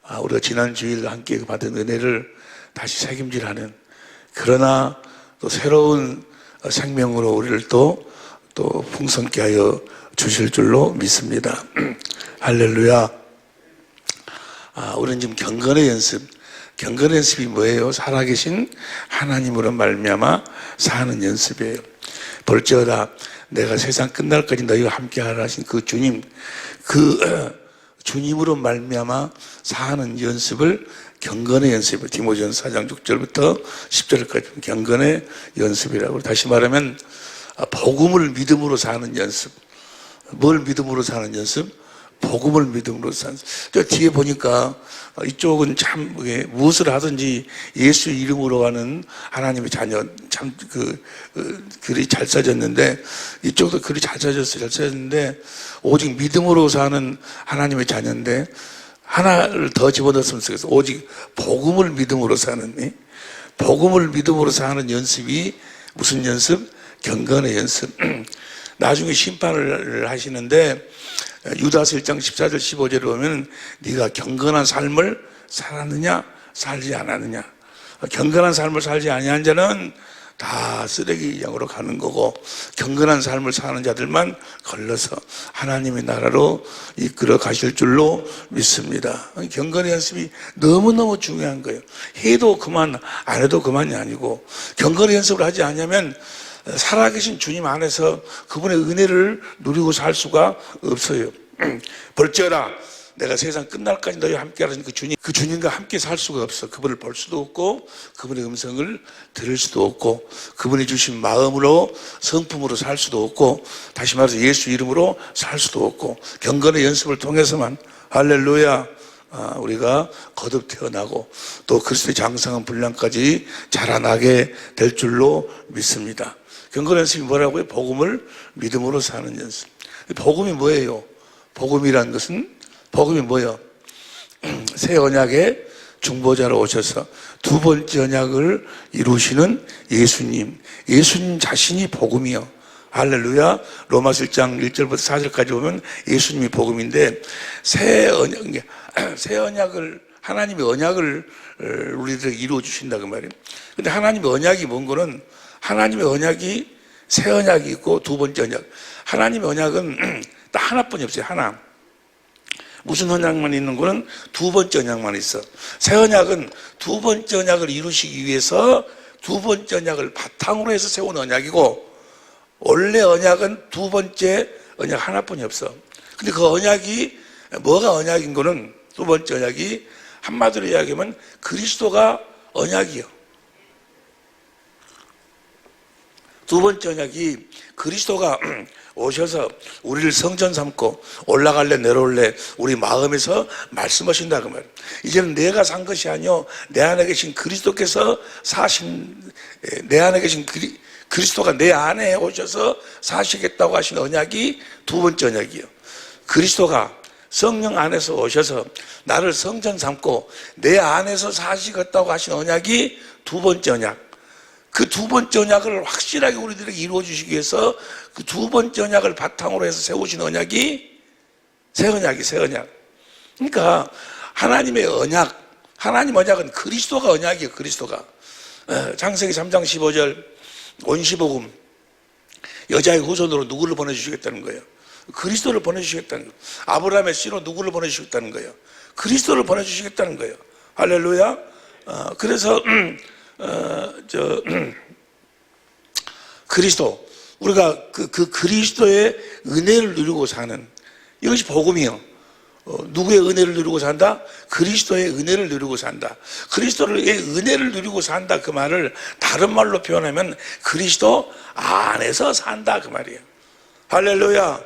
우리가 지난 주일 함께 받은 은혜를 다시 책임질하는, 그러나 또 새로운 생명으로 우리를 또 풍성케 하여 주실 줄로 믿습니다. 할렐루야. 우리는 지금 경건의 연습이 뭐예요? 살아계신 하나님으로 말미암아 사는 연습이에요. 볼지어다 내가 세상 끝날까지 너희와 함께하라 하신 그 주님, 주님으로 말미암아 사는 연습을 경건의 연습이에요. 디모데전서 4장 6절부터 10절까지 경건의 연습이라고. 다시 말하면 복음을 믿음으로 사는 연습. 뭘 믿음으로 사는 연습? 복음을 믿음으로 사는 연습. 저 뒤에 보니까 이쪽은 참 무엇을 하든지 예수 이름으로 하는 하나님의 자녀, 참 글이 잘 써졌는데, 이쪽도 글이 잘 써졌는데 오직 믿음으로 사는 하나님의 자녀인데 하나를 더 집어넣었으면 좋겠어. 오직 복음을 믿음으로 사는, 복음을 믿음으로 사는 연습이 무슨 연습? 경건의 연습. 나중에 심판을 하시는데 유다서 1장 14절 15절에 보면 네가 경건한 삶을 살았느냐 살지 않았느냐. 경건한 삶을 살지 아니한 자는 다 쓰레기 양으로 가는 거고, 경건한 삶을 사는 자들만 걸러서 하나님의 나라로 이끌어 가실 줄로 믿습니다. 경건의 연습이 너무너무 중요한 거예요. 해도 그만, 안 해도 그만이 아니고, 경건의 연습을 하지 않으면 살아계신 주님 안에서 그분의 은혜를 누리고 살 수가 없어요. 볼지어다 내가 세상 끝날까지 너희와 함께 하신 그 주님과 함께 살 수가 없어. 그분을 볼 수도 없고, 그분의 음성을 들을 수도 없고, 그분이 주신 마음으로 성품으로 살 수도 없고, 다시 말해서 예수 이름으로 살 수도 없고, 경건의 연습을 통해서만, 할렐루야, 우리가 거듭 태어나고 또 그리스도의 장성한 분량까지 자라나게 될 줄로 믿습니다. 경건의 연습이 뭐라고요? 복음을 믿음으로 사는 연습. 복음이 뭐예요? 복음이란 것은, 복음이 뭐예요? 새 언약의 중보자로 오셔서 두 번째 언약을 이루시는 예수님 자신이 복음이요. 할렐루야. 로마서 1장 1절부터 4절까지 보면 예수님이 복음인데, 새 언약을, 하나님의 언약을 우리들에게 이루어 주신다 그 말이에요. 근데 하나님의 언약이 뭔 거는, 하나님의 언약이 새 언약이 있고 두 번째 언약. 하나님의 언약은 딱 하나뿐이 없어요. 하나. 무슨 언약만 있는 거는 두 번째 언약만 있어. 새 언약은 두 번째 언약을 이루시기 위해서 두 번째 언약을 바탕으로 해서 세운 언약이고, 원래 언약은 두 번째 언약 하나뿐이 없어. 근데 그 언약이, 뭐가 언약인 거는, 두 번째 언약이 한마디로 이야기하면 그리스도가 언약이요. 두 번째 언약이 그리스도가 오셔서 우리를 성전 삼고 올라갈래 내려올래 우리 마음에서 말씀하신다 그 말이에요. 이제는 내가 산 것이 아니요 내 안에 계신 그리스도께서 사신, 내 안에 계신 그리스도가 내 안에 오셔서 사시겠다고 하신 언약이 두 번째 언약이에요. 그리스도가 성령 안에서 오셔서 나를 성전 삼고 내 안에서 사시겠다고 하신 언약이 두 번째 언약. 그 두 번째 언약을 확실하게 우리들에게 이루어 주시기 위해서 그 두 번째 언약을 바탕으로 해서 세우신 언약이 새 언약. 그러니까 하나님의 언약, 하나님 언약은 그리스도가 언약이에요. 그리스도가. 창세기 3장 15절 온시복음, 여자의 후손으로 누구를 보내주시겠다는 거예요? 그리스도를 보내주시겠다는 거예요. 아브라함의 씨로 누구를 보내주시겠다는 거예요? 그리스도를 보내주시겠다는 거예요. 할렐루야. 그래서 그리스도, 우리가 그 그리스도의 은혜를 누리고 사는, 이것이 복음이요. 누구의 은혜를 누리고 산다? 그리스도의 은혜를 누리고 산다. 그리스도의 은혜를 누리고 산다 그 말을 다른 말로 표현하면 그리스도 안에서 산다 그 말이에요. 할렐루야.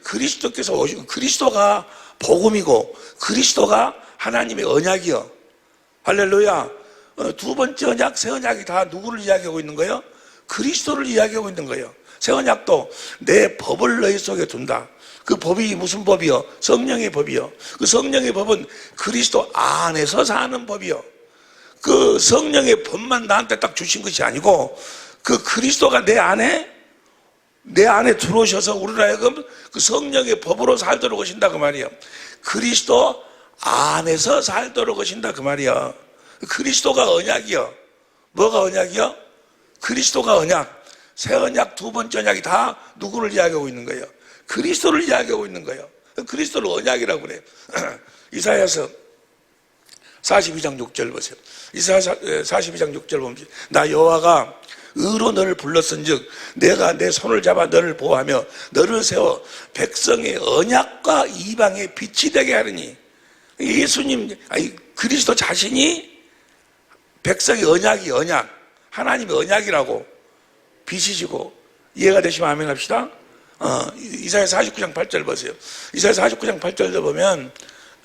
그리스도께서 오시고, 그리스도가 복음이고 그리스도가 하나님의 언약이요. 할렐루야. 두 번째 언약, 새 언약이 다 누구를 이야기하고 있는 거예요? 그리스도를 이야기하고 있는 거예요. 새 언약도 내 법을 너희 속에 둔다. 그 법이 무슨 법이요? 성령의 법이요. 그 성령의 법은 그리스도 안에서 사는 법이요. 그 성령의 법만 나한테 딱 주신 것이 아니고, 그 그리스도가 내 안에 들어오셔서 우리를 하여금 그 성령의 법으로 살도록 하신다 그 말이에요. 그리스도 안에서 살도록 하신다 그 말이야. 그리스도가 언약이요. 뭐가 언약이요? 그리스도가 언약. 새 언약, 두 번째 언약이 다 누구를 이야기하고 있는 거예요? 그리스도를 이야기하고 있는 거예요. 그리스도를 언약이라고 그래요. 이사야서 42장 6절 보세요. 이사야 42장 6절 보면 나 여호와가 의로 너를 불렀은즉 내가 내 손을 잡아 너를 보호하며 너를 세워 백성의 언약과 이방의 빛이 되게 하리니. 예수님, 아니 그리스도 자신이 백성의 언약이 언약, 하나님의 언약이라고 빛이시고. 이해가 되시면 아멘 합시다. 이사야 49장 8절 보세요. 이사야 49장 8절도 보면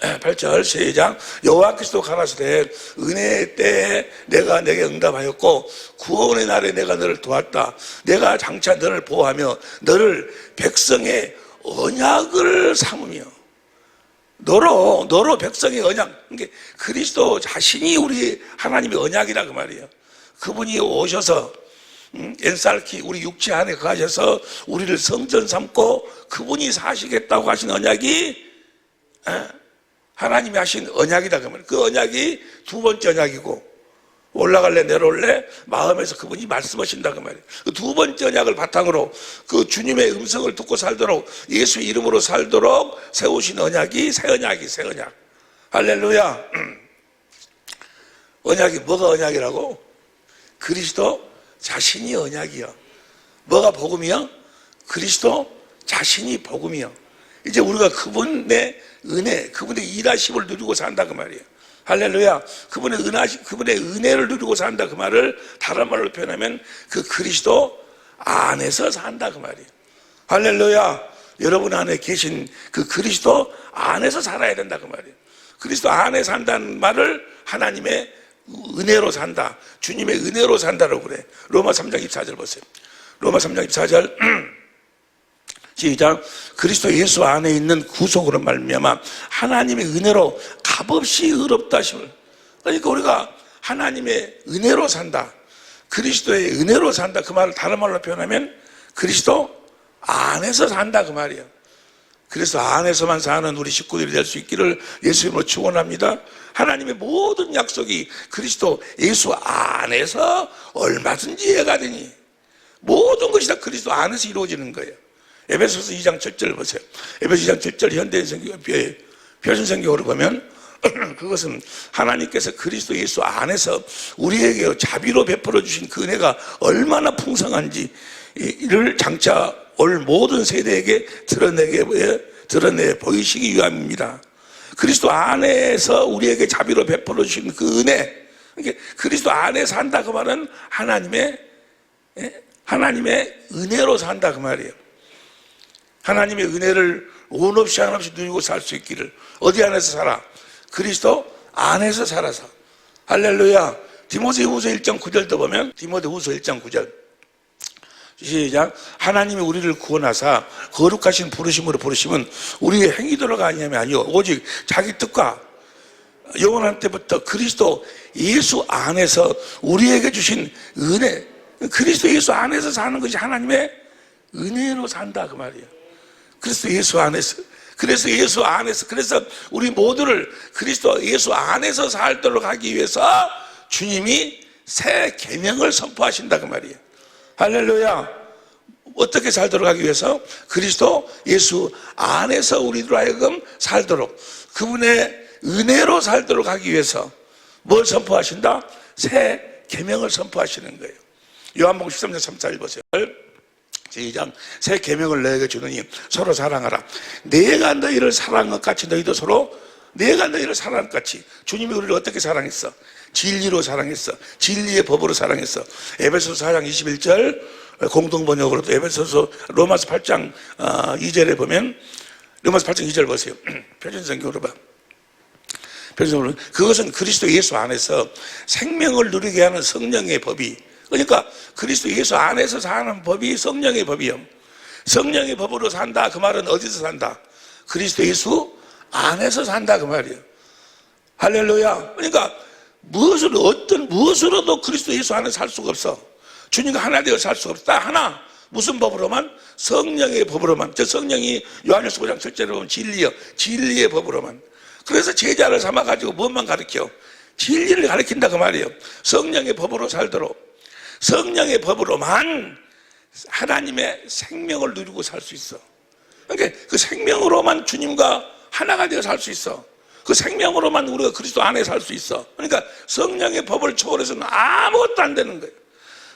8절 시작. 여호와께서 가라사대 은혜의 때에 내가 내게 응답하였고 구원의 날에 내가 너를 도왔다. 내가 장차 너를 보호하며 너를 백성의 언약을 삼으며. 너로 백성의 언약. 그러니까 그리스도 자신이 우리 하나님의 언약이라 그 말이에요. 그분이 오셔서 엔살키 우리 육체 안에 거하셔서 우리를 성전 삼고 그분이 사시겠다고 하신 언약이 하나님이 하신 언약이다 그 말이에요. 그 언약이 두 번째 언약이고 올라갈래 내려올래 마음에서 그분이 말씀하신다 그 말이에요. 그 두 번째 언약을 바탕으로 그 주님의 음성을 듣고 살도록 예수 이름으로 살도록 세우신 언약이 새 언약이 새 언약. 할렐루야. 언약이 뭐가 언약이라고? 그리스도 자신이 언약이요. 뭐가 복음이요? 그리스도 자신이 복음이요. 이제 우리가 그분의 은혜, 그분의 일하심을 누리고 산다 그 말이에요. 할렐루야. 그분의 은혜를 누리고 산다 그 말을 다른 말로 표현하면 그 그리스도 안에서 산다 그 말이에요. 할렐루야. 여러분 안에 계신 그 그리스도 안에서 살아야 된다 그 말이에요. 그리스도 안에 산다는 말을 하나님의 은혜로 산다. 주님의 은혜로 산다라고 그래. 로마 3장 24절 보세요. 로마 3장 24절 시작. 그리스도 예수 안에 있는 구속으로 말미암아 하나님의 은혜로 값없이 의롭다 하심을. 그러니까 우리가 하나님의 은혜로 산다. 그리스도의 은혜로 산다. 그 말을 다른 말로 표현하면 그리스도 안에서 산다 그 말이에요. 그래서 안에서만 사는 우리 식구들이 될 수 있기를 예수님으로 축원합니다. 하나님의 모든 약속이 그리스도 예수 안에서 얼마든지 이해가되니 모든 것이 다 그리스도 안에서 이루어지는 거예요. 에베소서 2장 7절 보세요. 에베소서 2장 7절 현대성경 표준성경으로 보면 그것은 하나님께서 그리스도 예수 안에서 우리에게 자비로 베풀어 주신 그 은혜가 얼마나 풍성한지를 장차 올 모든 세대에게 드러내 보이시기 위함입니다. 그리스도 안에서 우리에게 자비로 베풀어 주신 그 은혜, 그러니까 그리스도 안에 산다 그 말은 하나님의 은혜로 산다 그 말이에요. 하나님의 은혜를 온 없이 한없이 누리고 살 수 있기를. 어디 안에서 살아? 그리스도 안에서 살아서. 할렐루야. 디모데후서 1장 9절도 보면 디모데후서 1장 9절 시작. 하나님이 우리를 구원하사 거룩하신 부르심으로 부르심은 우리의 행위대로가 아니냐면 오직 자기 뜻과 영원한 때부터 그리스도 예수 안에서 우리에게 주신 은혜. 그리스도 예수 안에서 사는 것이 하나님의 은혜로 산다 그 말이에요. 그리스도 예수 안에서. 그래서 예수 안에서, 그래서 우리 모두를 그리스도 예수 안에서 살도록 하기 위해서 주님이 새 계명을 선포하신다 그 말이에요. 할렐루야. 어떻게 살도록 하기 위해서? 그리스도 예수 안에서 우리들 하여금 살도록, 그분의 은혜로 살도록 하기 위해서 뭘 선포하신다? 새 계명을 선포하시는 거예요. 요한복음 13장 3절 보세요. 시작. 새 계명을 너에게 주느니 서로 사랑하라. 내가 너희를 사랑한 것 같이 너희도 서로, 내가 너희를 사랑한 것 같이. 주님이 우리를 어떻게 사랑했어? 진리로 사랑했어. 진리의 법으로 사랑했어. 에베소서 4장 21절 공동번역으로도 에베소서 로마서 8장 2절에 보면 로마서 8장 2절 보세요. 표준성경으로 봐. 표준성경으로 그것은 그리스도 예수 안에서 생명을 누리게 하는 성령의 법이, 그러니까 그리스도 예수 안에서 사는 법이 성령의 법이요. 성령의 법으로 산다 그 말은 어디서 산다? 그리스도 예수 안에서 산다 그 말이에요. 할렐루야. 그러니까 무엇으로도 그리스도 예수 안에 살 수가 없어. 주님과 하나 되어 살 수가 없어. 딱 하나. 무슨 법으로만? 성령의 법으로만. 저 성령이 요한일서 5장 7절에 보면 진리의 법으로만. 그래서 제자를 삼아가지고 무엇만 가르쳐? 진리를 가르친다 그 말이에요. 성령의 법으로 살도록, 성령의 법으로만 하나님의 생명을 누리고 살 수 있어. 그러니까 그 생명으로만 주님과 하나가 되어 살 수 있어. 그 생명으로만 우리가 그리스도 안에 살 수 있어. 그러니까 성령의 법을 초월해서는 아무것도 안 되는 거예요.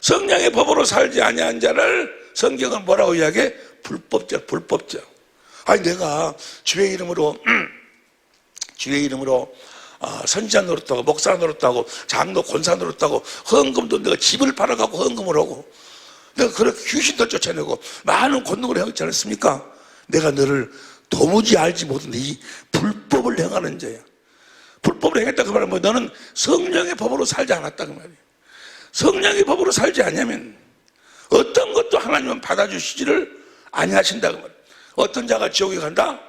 성령의 법으로 살지 아니한 자를 성경은 뭐라고 이야기해? 불법자, 불법자. 아니 내가 주의 이름으로 선지자 노릇하고 목사 노릇하고 장로 권사 노릇하고 헌금도 내가 집을 팔아가고 헌금을 하고 내가 그렇게 귀신도 쫓아내고 많은 권능을 행하지 않았습니까? 내가 너를 도무지 알지 못한데 이 불법을 행하는 자야. 불법을 행했다 그 말은 뭐 너는 성령의 법으로 살지 않았다 그 말이야. 성령의 법으로 살지 않으면 어떤 것도 하나님은 받아주시지를 아니하신다 그 말이야. 어떤 자가 지옥에 간다?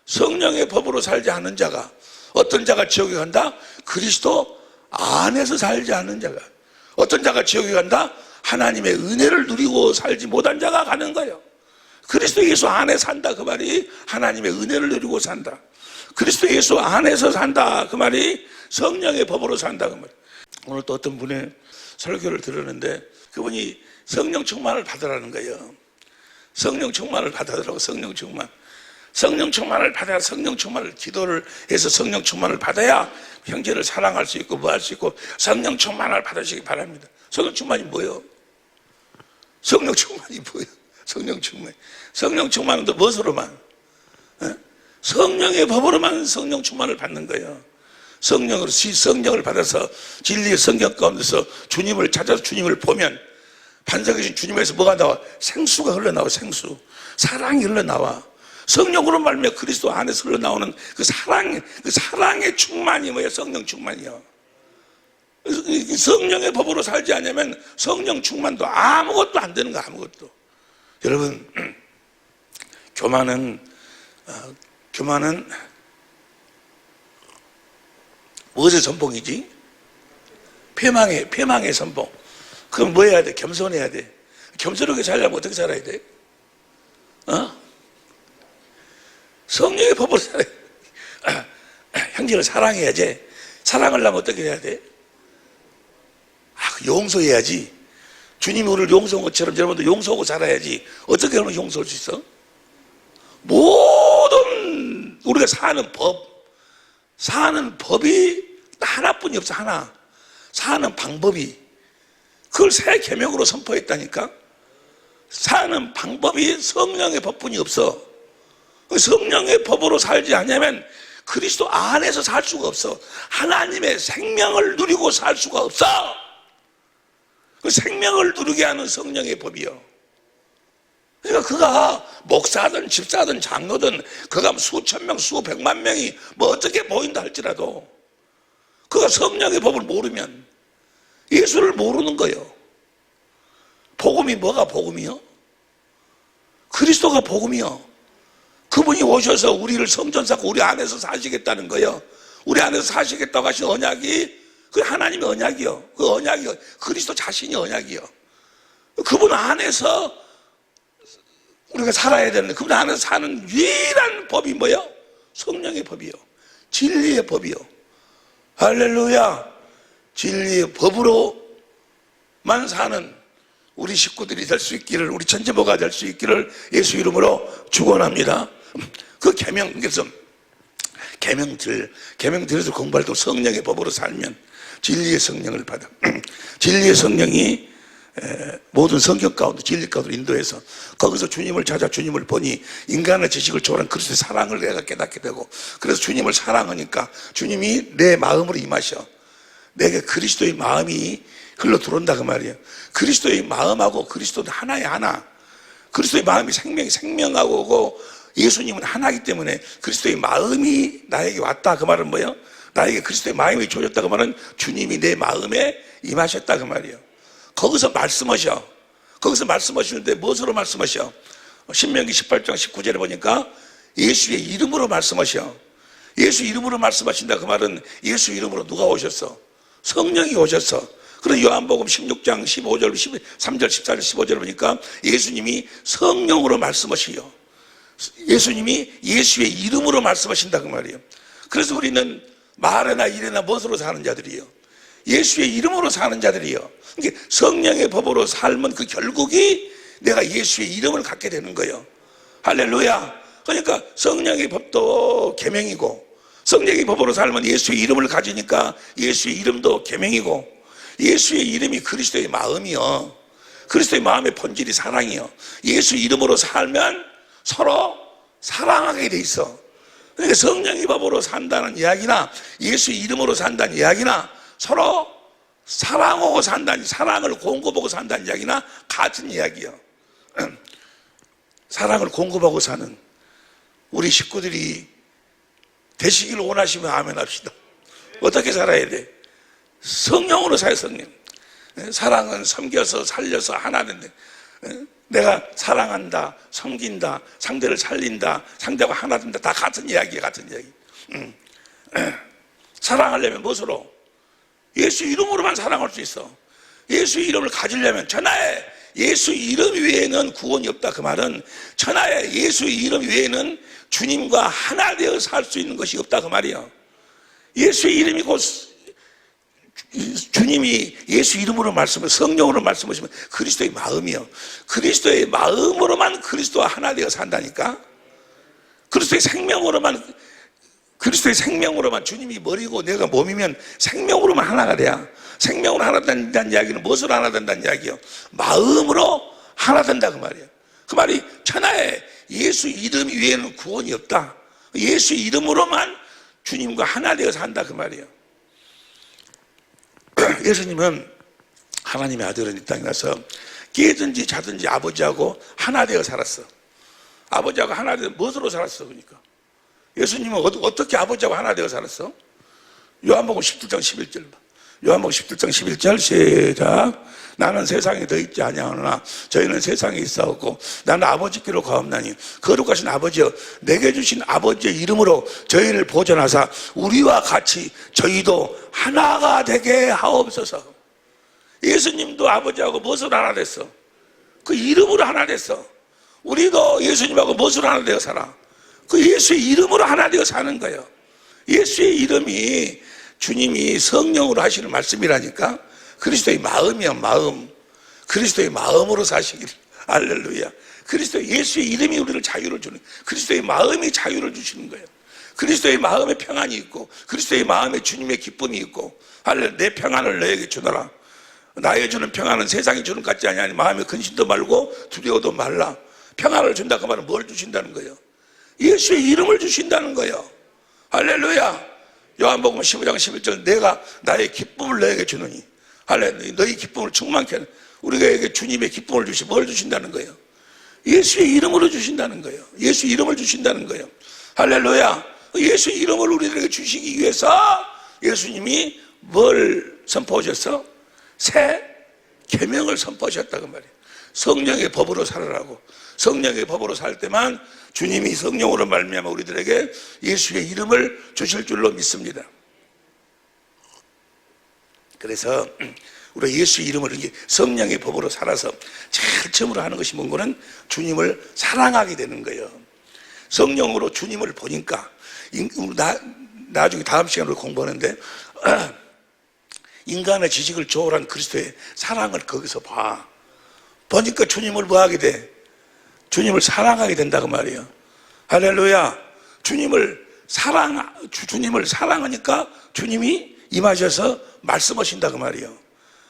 성령의 법으로 살지 않는 자가. 어떤 자가 지옥에 간다? 그리스도 안에서 살지 않는 자가. 어떤 자가 지옥에 간다? 하나님의 은혜를 누리고 살지 못한 자가 가는 거예요. 그리스도 예수 안에 산다 그 말이 하나님의 은혜를 누리고 산다. 그리스도 예수 안에서 산다 그 말이 성령의 법으로 산다 그 말. 오늘 또 어떤 분의 설교를 들었는데 그분이 성령 충만을 받으라는 거예요. 성령 충만을 받아들라고. 성령 충만. 성령 충만을 받아야, 성령 충만을 기도를 해서 성령 충만을 받아야 형제를 사랑할 수 있고 뭐 할 수 있고 성령 충만을 받으시기 바랍니다. 성령 충만이 뭐예요? 성령 충만이 뭐예요? 성령 충만. 성령 충만은 또 무엇으로만? 성령의 법으로만 성령 충만을 받는 거예요. 성령으로 성령을 받아서 진리의 성경 가운데서 주님을 찾아서 주님을 보면 반석에 계신 주님에서 뭐가 나와? 생수가 흘러나와. 생수. 사랑이 흘러나와. 성령으로 말미암아 그리스도 안에서 흘러나오는 그 사랑의 충만이 뭐예요? 성령 충만이요. 성령의 법으로 살지 않으면 성령 충만도 아무것도 안 되는 거. 아무것도. 여러분, 교만은 무엇의 선봉이지? 패망의 선봉. 그럼 뭐 해야 돼? 겸손해야 돼. 겸손하게 살려면 어떻게 살아야 돼? 성령의 법으로 살아야 돼. 형제를 사랑해야지. 사랑을 하면 어떻게 해야 돼? 용서해야지. 주님이 우리를 용서한 것처럼 여러분도 용서하고 살아야지. 어떻게 하면 용서할 수 있어? 모든 우리가 사는 법이 하나뿐이 없어. 하나. 사는 방법이 그걸 새 계명으로 선포했다니까. 사는 방법이 성령의 법뿐이 없어. 성령의 법으로 살지 않으면 그리스도 안에서 살 수가 없어. 하나님의 생명을 누리고 살 수가 없어. 그 생명을 누리게 하는 성령의 법이요. 그러니까 그가 목사든 집사든 장로든 그가 수천 명 수백만 명이 뭐 어떻게 보인다 할지라도 그가 성령의 법을 모르면 예수를 모르는 거예요. 복음이 뭐가 복음이요? 그리스도가 복음이요. 그분이 오셔서 우리를 성전 쌓고 우리 안에서 사시겠다는 거예요. 우리 안에서 사시겠다고 하신 언약이 그 하나님의 언약이요. 그 언약이 그리스도 자신이 언약이요. 그분 안에서 우리가 살아야 되는데 그분 안에서 사는 유일한 법이 뭐예요? 성령의 법이요. 진리의 법이요. 할렐루야. 진리의 법으로만 사는 우리 식구들이 될 수 있기를, 우리 천지모가 될 수 있기를 예수 이름으로 축원합니다. 그 계명, 그래서 계명들에서 공부할 때 성령의 법으로 살면 진리의 성령을 받아. 진리의 성령이 모든 성경 가운데 진리 가운데 인도해서 거기서 주님을 찾아 주님을 보니 인간의 지식을 초월한 그리스도의 사랑을 내가 깨닫게 되고, 그래서 주님을 사랑하니까 주님이 내 마음으로 임하셔. 내게 그리스도의 마음이 흘러 들어온다 그 말이에요. 그리스도의 마음하고 그리스도는 하나의 하나. 그리스도의 마음이 생명하고 예수님은 하나이기 때문에 그리스도의 마음이 나에게 왔다 그 말은 뭐예요? 나에게 그리스도의 마음이 주어졌다 그 말은 주님이 내 마음에 임하셨다 그 말이에요. 거기서 말씀하셔. 거기서 말씀하시는데 무엇으로 말씀하셔? 신명기 18장 19절에 보니까 예수의 이름으로 말씀하셔. 예수 이름으로 말씀하신다 그 말은 예수 이름으로 누가 오셨어? 성령이 오셨어. 그래서 요한복음 16장 15절, 13절, 14절, 15절 보니까 예수님이 성령으로 말씀하시요. 예수님이 예수의 이름으로 말씀하신다 그 말이에요. 그래서 우리는 말이나 일이나 무엇으로 사는 자들이요? 예수의 이름으로 사는 자들이요. 그러니까 성령의 법으로 살면 그 결국이 내가 예수의 이름을 갖게 되는 거예요. 할렐루야. 그러니까 성령의 법도 계명이고, 성령의 법으로 살면 예수의 이름을 가지니까 예수의 이름도 계명이고, 예수의 이름이 그리스도의 마음이요, 그리스도의 마음의 본질이 사랑이요. 예수 이름으로 살면 서로 사랑하게 돼 있어. 그러니까 성령의 법으로 산다는 이야기나 예수 이름으로 산다는 이야기나 서로 사랑하고 산다는, 사랑을 공급하고 산다는 이야기나 같은 이야기예요. 사랑을 공급하고 사는 우리 식구들이 되시기를 원하시면 아멘 합시다. 어떻게 살아야 돼? 성령으로 살아요. 성령. 사랑은 섬겨서 살려서 하나 된다. 내가 사랑한다, 섬긴다, 상대를 살린다, 상대가 하나 된다. 다 같은 이야기야, 같은 이야기. 사랑하려면 무엇으로? 예수 이름으로만 사랑할 수 있어. 예수 이름을 가지려면 천하에 예수 이름 외에는 구원이 없다. 그 말은 천하에 예수 이름 외에는 주님과 하나 되어 살 수 있는 것이 없다. 그 말이야. 예수의 이름이 곧, 주님이 예수 이름으로 말씀을, 성령으로 말씀하시면 그리스도의 마음이요, 그리스도의 마음으로만 그리스도와 하나 되어 산다니까. 그리스도의 생명으로만 주님이 머리고 내가 몸이면 생명으로만 하나가 돼야. 생명으로 하나 된다는 이야기는 무엇으로 하나 된다는 이야기요? 마음으로 하나 된다 그 말이에요. 그 말이 천하에 예수 이름 위에는 구원이 없다. 예수 이름으로만 주님과 하나 되어 산다 그 말이에요. 예수님은 하나님의 아들은 이 땅에 와서 깨든지 자든지 아버지하고 하나 되어 살았어. 아버지하고 하나 되어 무엇으로 살았어? 그러니까 예수님은 어떻게 아버지하고 하나 되어 살았어? 요한복음 17장 11절 봐. 요한복음 17장 11절 시작. 나는 세상에 더 있지 아니하노나 저희는 세상에 있사오고 나는 아버지께로 가옵나니 거룩하신 아버지여 내게 주신 아버지의 이름으로 저희를 보존하사 우리와 같이 저희도 하나가 되게 하옵소서. 예수님도 아버지하고 무엇으로 하나 됐어? 그 이름으로 하나 됐어. 우리도 예수님하고 무엇으로 하나 되어 살아? 그 예수의 이름으로 하나 되어 사는 거예요. 예수의 이름이 주님이 성령으로 하시는 말씀이라니까. 그리스도의 마음이야, 마음. 그리스도의 마음으로 사시길. 할렐루야. 그리스도 예수의 이름이 우리를 자유를 주는, 그리스도의 마음이 자유를 주시는 거예요. 그리스도의 마음에 평안이 있고, 그리스도의 마음에 주님의 기쁨이 있고, 할렐루야. 내 평안을 너에게 주노라. 나의 주는 평안은 세상이 주는 것 같지 아니하니 마음에 근심도 말고 두려워도 말라. 평안을 준다 그 말은 뭘 주신다는 거예요? 예수의 이름을 주신다는 거예요. 할렐루야. 요한복음 15장 11절 내가 나의 기쁨을 너에게 주노니. 할렐루야. 너희 기쁨을 충만케 하는, 우리에게 주님의 기쁨을 주시, 뭘 주신다는 거예요? 예수의 이름으로 주신다는 거예요. 예수 이름을 주신다는 거예요. 할렐루야. 예수 이름을 우리들에게 주시기 위해서 예수님이 뭘 선포하셨어? 새 계명을 선포하셨다고 말이에요. 성령의 법으로 살아라고. 성령의 법으로 살 때만 주님이 성령으로 말미암아 우리들에게 예수의 이름을 주실 줄로 믿습니다. 그래서 우리가 예수 이름을 성령의 법으로 살아서 제일 처음으로 하는 것이 뭔가는 주님을 사랑하게 되는 거예요. 성령으로 주님을 보니까 나중에 다음 시간으로 공부하는데 인간의 지식을 초월한 그리스도의 사랑을 거기서 보니까 주님을 뭐 하게 돼? 주님을 사랑하게 된다고 말이에요. 할렐루야. 주님을 사랑하니까 주님이 임하셔서 말씀하신다고 말이에요.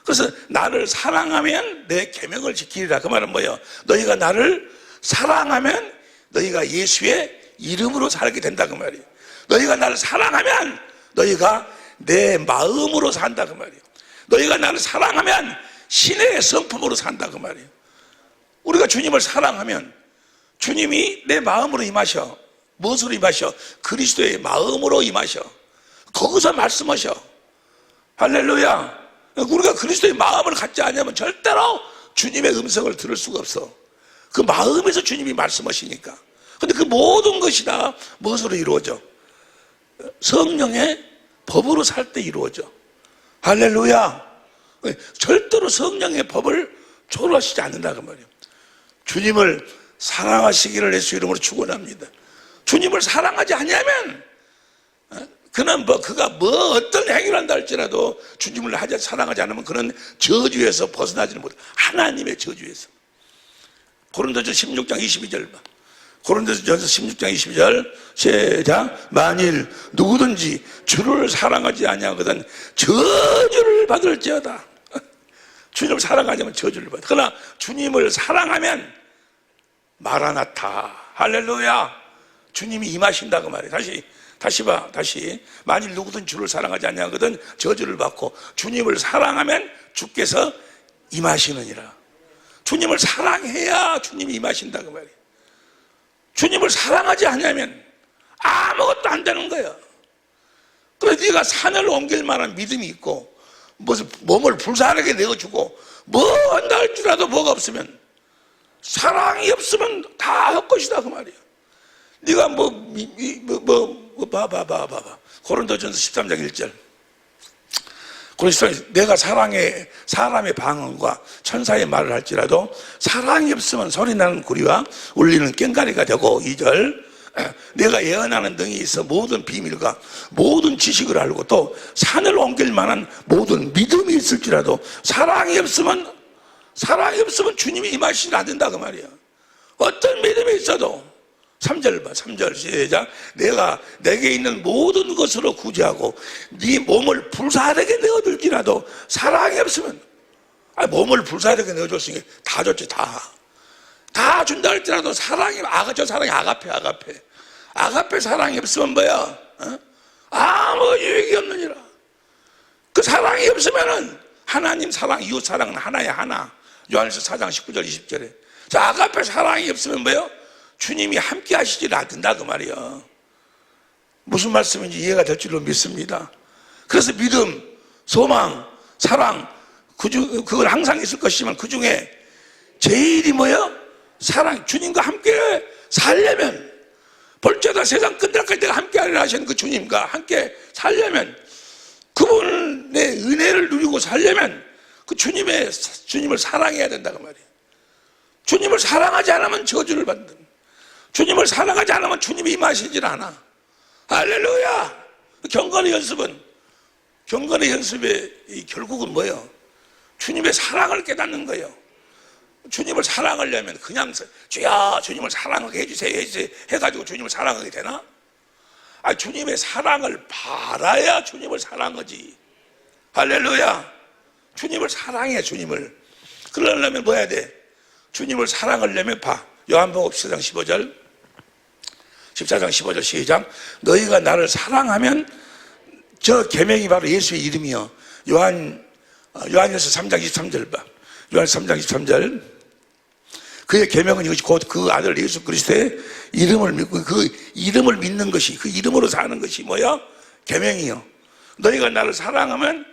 그래서 나를 사랑하면 내 계명을 지키리라. 그 말은 뭐예요? 너희가 나를 사랑하면 너희가 예수의 이름으로 살게 된다고 말이에요. 너희가 나를 사랑하면 너희가 내 마음으로 산다 그 말이에요. 너희가 나를 사랑하면 신의 성품으로 산다 그 말이에요. 우리가 주님을 사랑하면 주님이 내 마음으로 임하셔. 무엇으로 임하셔? 그리스도의 마음으로 임하셔. 거기서 말씀하셔. 할렐루야. 우리가 그리스도의 마음을 갖지 않으면 절대로 주님의 음성을 들을 수가 없어. 그 마음에서 주님이 말씀하시니까. 근데 그 모든 것이 다 무엇으로 이루어져? 성령의 법으로 살 때 이루어져. 할렐루야. 절대로 성령의 법을 초월하시지 않는다 그 말이에요. 주님을 사랑하시기를 예수 이름으로 축원합니다. 주님을 사랑하지 않으면 그는 그가 어떤 행위를 한다 할지라도 주님을 사랑하지 않으면 그는 저주에서 벗어나지는 못해. 하나님의 저주에서. 고린도전서 16장 22절 봐. 고린도전서 16장 22절 시작. 만일 누구든지 주를 사랑하지 아니하거든 저주를 받을지어다. 주님을 사랑하지 않으면 저주를 받아. 그러나 주님을 사랑하면 마라나타. 할렐루야. 주님이 임하신다고 말이에요. 다시 만일 누구든 주를 사랑하지 아니하거든 저주를 받고 주님을 사랑하면 주께서 임하시느니라. 주님을 사랑해야 주님이 임하신다고 말이에요. 주님을 사랑하지 않으면 아무것도 안 되는 거예요. 그래서 네가 산을 옮길 만한 믿음이 있고 무슨 몸을 불사르게 내어주고 뭐 한다 할지라도 뭐가 없으면 사랑이 없으면 다 헛것이다 그 말이에요. 네가 봐봐. 고린도전서 13장 1절. 고린도전서 내가 사람의 방언과 천사의 말을 할지라도 사랑이 없으면 소리나는 구리와 울리는 꽹과리가 되고 2절. 내가 예언하는 등이 있어 모든 비밀과 모든 지식을 알고 또 산을 옮길 만한 모든 믿음이 있을지라도 사랑이 없으면 주님이 임하시지 않는다 그 말이야. 어떤 믿음이 있어도 3절 봐. 3절 시작. 내가 내게 있는 모든 것으로 구제하고 네 몸을 불사르게 내어줄지라도 사랑이 없으면 몸을 불사르게 내어줬으니 다 줬지 다 준다 할지라도 사랑이 저 사랑이 아가페 사랑이 없으면 뭐야? 아무 유익이 없느니라. 그 사랑이 없으면은 하나님 사랑, 이웃 사랑은 하나야 하나. 요한일서 4장 19절 20절에 자 아가페 사랑이 없으면 뭐요? 주님이 함께 하시질 않는다 그 말이야. 무슨 말씀인지 이해가 될 줄로 믿습니다. 그래서 믿음, 소망, 사랑 그건 항상 있을 것이지만 그 중에 제일이 뭐야? 사랑. 주님과 함께 살려면 벌쩌다 세상 끝날까지 내가 함께 하리라 하시는 그 주님과 함께 살려면 그분의 은혜를 누리고 살려면 그 주님을 사랑해야 된다고 말이에요. 주님을 사랑하지 않으면 저주를 받는. 주님을 사랑하지 않으면 주님이 임하시질 않아. 할렐루야. 경건의 연습의 결국은 뭐예요? 주님의 사랑을 깨닫는 거예요. 주님을 사랑하려면 그냥 주야 주님을 사랑하게 해주세요 해가지고 주님을 사랑하게 되나? 주님의 사랑을 바라야 주님을 사랑하지. 할렐루야. 주님을 사랑해. 주님을 그러려면 뭐 해야 돼? 주님을 사랑하려면 요한복음 14장 15절 시작. 너희가 나를 사랑하면 저 계명이 바로 예수의 이름이요. 요한일서 3장 23절 봐. 요한 3장 23절. 그의 계명은 이것이 곧 그 아들 예수 그리스도의 이름을 믿고 그 이름을 믿는 것이 그 이름으로 사는 것이 뭐야? 계명이요. 너희가 나를 사랑하면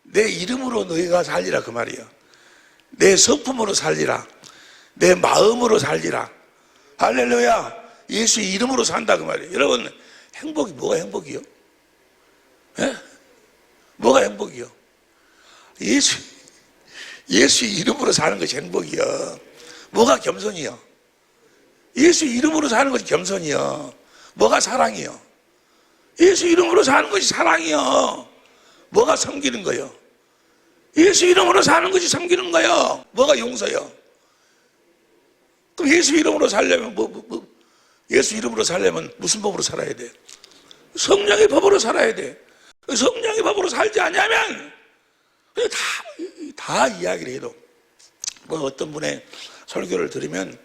내 이름으로 너희가 살리라 그 말이야. 내 성품으로 살리라. 내 마음으로 살리라. 할렐루야. 예수의 이름으로 산다 그 말이에요. 여러분 행복이 뭐가 행복이요? 예? 뭐가 행복이요? 예수의 이름으로 사는 것이 행복이요. 뭐가 겸손이요? 예수 이름으로 사는 것이 겸손이요. 뭐가 사랑이요? 예수 이름으로 사는 것이 사랑이요. 뭐가 섬기는 거요? 예수 이름으로 사는 것이 섬기는 거요. 뭐가 용서요? 그럼 예수 이름으로 살려면 예수 이름으로 살려면 무슨 법으로 살아야 돼? 성령의 법으로 살아야 돼. 성령의 법으로 살지 않으면 다 이야기를 해도 어떤 분의 설교를 들으면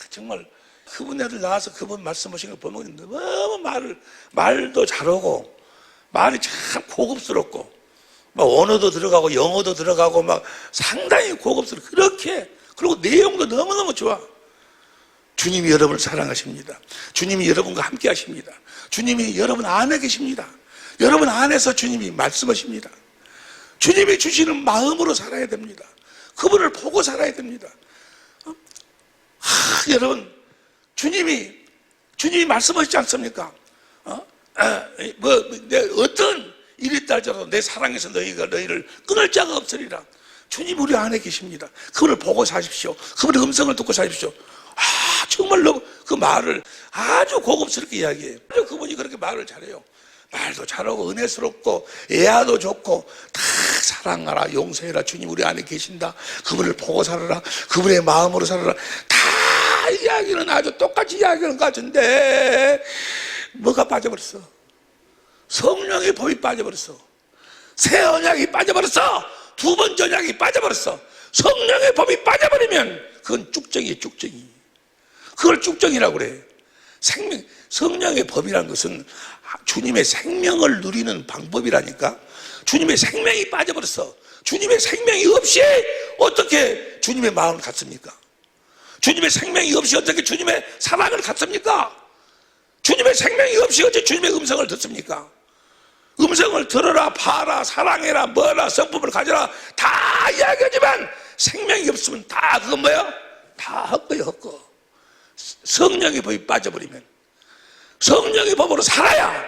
정말 그분 애들 나와서 그분 말씀하신 걸 보면 너무 말도 잘하고 말이 참 고급스럽고 막 언어도 들어가고 영어도 들어가고 막 상당히 고급스럽고 그리고 내용도 너무너무 좋아. 주님이 여러분을 사랑하십니다. 주님이 여러분과 함께 하십니다. 주님이 여러분 안에 계십니다. 여러분 안에서 주님이 말씀하십니다. 주님이 주시는 마음으로 살아야 됩니다. 그분을 보고 살아야 됩니다. 여러분 주님이 말씀하시지 않습니까? 어떤 일이 있다 할지라도 내 사랑에서 너희를 끊을 자가 없으리라. 주님 우리 안에 계십니다. 그분을 보고 사십시오. 그분의 음성을 듣고 사십시오. 정말로 그 말을 아주 고급스럽게 이야기해요. 그분이 그렇게 말을 잘해요. 말도 잘하고 은혜스럽고 애아도 좋고 다 사랑하라, 용서해라, 주님 우리 안에 계신다, 그분을 보고 살아라, 그분의 마음으로 살아라, 다 이야기는 아주 똑같이 이야기하는 것 같은데 뭐가 빠져버렸어? 성령의 법이 빠져버렸어. 새 언약이 빠져버렸어. 두 번째 언약이 빠져버렸어. 성령의 법이 빠져버리면 그건 쭉정이에요. 쭉정이. 그걸 쭉정이라고 그래. 성령의 법이라는 것은 주님의 생명을 누리는 방법이라니까. 주님의 생명이 빠져버렸어. 주님의 생명이 없이 어떻게 주님의 마음을 갖습니까? 주님의 생명이 없이 어떻게 주님의 사랑을 갖습니까? 주님의 생명이 없이 어떻게 주님의 음성을 듣습니까? 음성을 들어라, 봐라, 사랑해라, 뭐라, 성품을 가져라 다 이야기하지만 생명이 없으면 다 그건 뭐야? 다 헛거야, 헛거. 성령의 법이 빠져버리면 성령의 법으로 살아야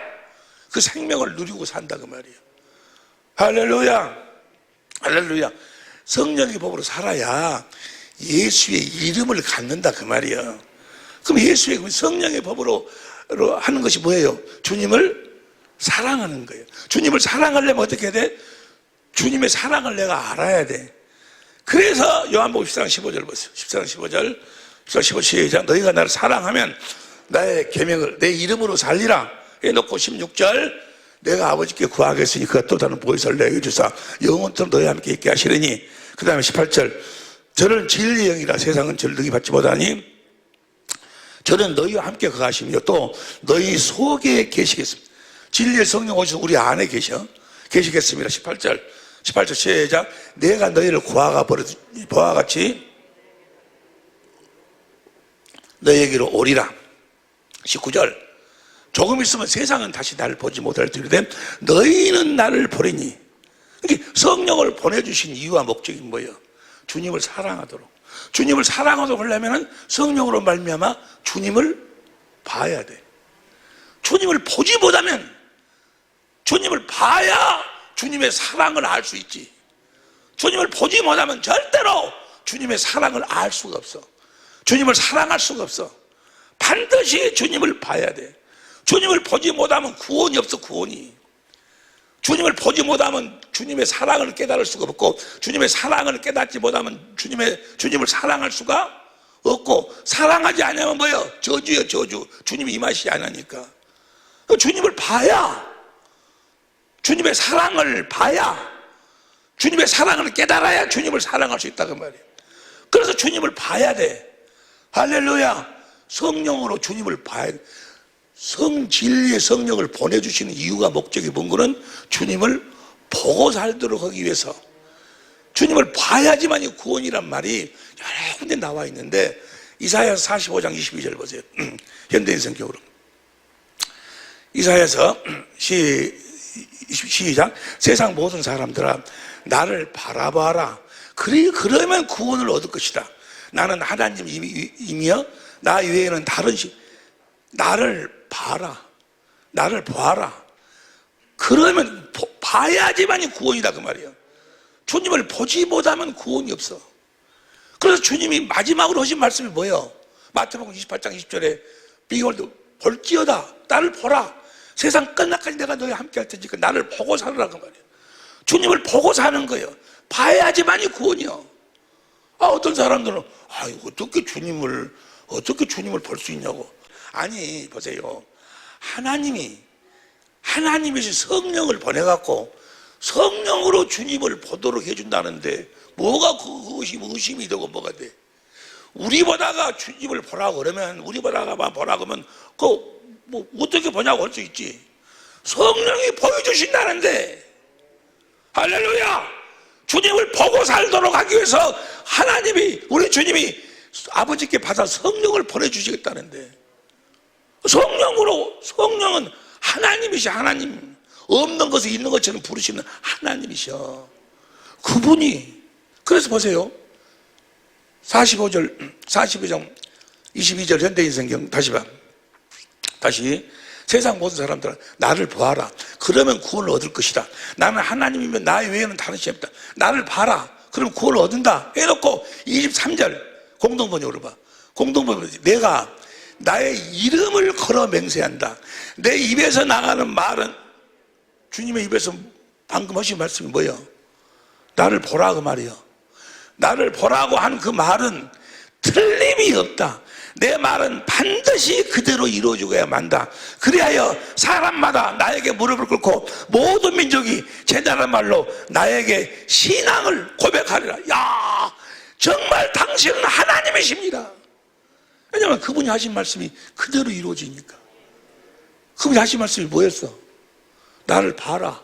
그 생명을 누리고 산다 그 말이에요. 할렐루야, 할렐루야. 성령의 법으로 살아야 예수의 이름을 갖는다 그 말이에요. 그럼 예수의 성령의 법으로 하는 것이 뭐예요? 주님을 사랑하는 거예요. 주님을 사랑하려면 어떻게 해야 돼? 주님의 사랑을 내가 알아야 돼. 그래서 요한복음 14장 15절 보세요. 14장 15절 15 시작. 너희가 나를 사랑하면 나의 계명을 내 이름으로 살리라 해놓고 16절 내가 아버지께 구하겠으니 그가 또 다른 보혜사를 내게 주사 영원토록 너희와 함께 있게 하시려니. 그 다음에 18절 저는 진리의 영이라 세상은 저를 능히 받지 못하니 저는 너희와 함께 거하시며 또 너희 속에 계시겠습니다. 진리의 성령 오셔서 우리 안에 계시겠습니다. 18절 시작. 내가 너희를 구하가 버려둔 보아 같이 너희에게로 오리라. 19절 조금 있으면 세상은 다시 나를 보지 못할 터이되 너희는 나를 보리니. 그러니까 성령을 보내주신 이유와 목적이 뭐예요? 주님을 사랑하도록. 주님을 사랑하도록 하려면 성령으로 말미암아 주님을 봐야 돼. 주님을 보지 못하면 주님을 봐야 주님의 사랑을 알 수 있지. 주님을 보지 못하면 절대로 주님의 사랑을 알 수가 없어. 주님을 사랑할 수가 없어. 반드시 주님을 봐야 돼. 주님을 보지 못하면 구원이 없어. 구원이. 주님을 보지 못하면 주님의 사랑을 깨달을 수가 없고 주님의 사랑을 깨닫지 못하면 주님을 사랑할 수가 없고 사랑하지 않으면 뭐예요? 저주예요. 저주. 주님이 임하시지 않으니까. 주님을 봐야 주님의 사랑을 봐야 주님의 사랑을 깨달아야 주님을 사랑할 수 있다고 말이에요. 그래서 주님을 봐야 돼. 할렐루야. 성령으로 주님을 봐야 돼. 진리의 성령을 보내주시는 이유가 목적이 뭔 거는 주님을 보고 살도록 하기 위해서. 주님을 봐야지만이 구원이란 말이 여러 군데 나와 있는데 이사야서 45장 22절 보세요. 현대인 성경으로 이사야서 시작. 세상 모든 사람들아 나를 바라봐라. 그러면 구원을 얻을 것이다. 나는 하나님이며 나 외에는 다른 나를 봐라. 나를 봐라. 그러면 봐야지만이 구원이다 그 말이에요. 주님을 보지 못하면 구원이 없어. 그래서 주님이 마지막으로 하신 말씀이 뭐예요? 마태복음 28장 20절에 비올도 볼지어다. 나를 보라. 세상 끝날까지 내가 너희 함께 할 테니까 나를 보고 살으라고 말이에요. 주님을 보고 사는 거예요. 봐야지만이 구원이요. 어떤 사람들은 어떻게 주님을 볼 수 있냐고. 아니 보세요. 하나님이 성령을 보내갖고 성령으로 주님을 보도록 해준다는데 뭐가 그것이 의심이 되고 뭐가 돼? 우리보다가 주님을 보라고 그러면 우리보다가 보라고 하면 뭐 어떻게 보냐고 할 수 있지. 성령이 보여주신다는데. 할렐루야. 주님을 보고 살도록 하기 위해서 우리 주님이 아버지께 받아 성령을 보내주시겠다는데. 성령은 하나님이셔. 하나님. 없는 것을 있는 것처럼 부르시는 하나님이셔. 그분이. 그래서 보세요. 45장 22절 현대인 성경 다시 세상 모든 사람들은 나를 보아라. 그러면 구원을 얻을 것이다. 나는 하나님이면 나 외에는 다른 신이 없다. 나를 봐라. 그럼 구원을 얻는다 해놓고 23절 공동번역으로 봐. 공동번역 내가 나의 이름을 걸어 맹세한다. 내 입에서 나가는 말은, 주님의 입에서 방금 하신 말씀이 뭐예요? 나를 보라 그 말이에요. 나를 보라고 한 그 말은 틀림이 없다. 내 말은 반드시 그대로 이루어지고야 만다. 그리하여 사람마다 나에게 무릎을 꿇고 모든 민족이 제 나라 말로 나에게 신앙을 고백하리라. 야, 정말 당신은 하나님이십니다. 왜냐하면 그분이 하신 말씀이 그대로 이루어지니까. 그분이 하신 말씀이 뭐였어? 나를 봐라.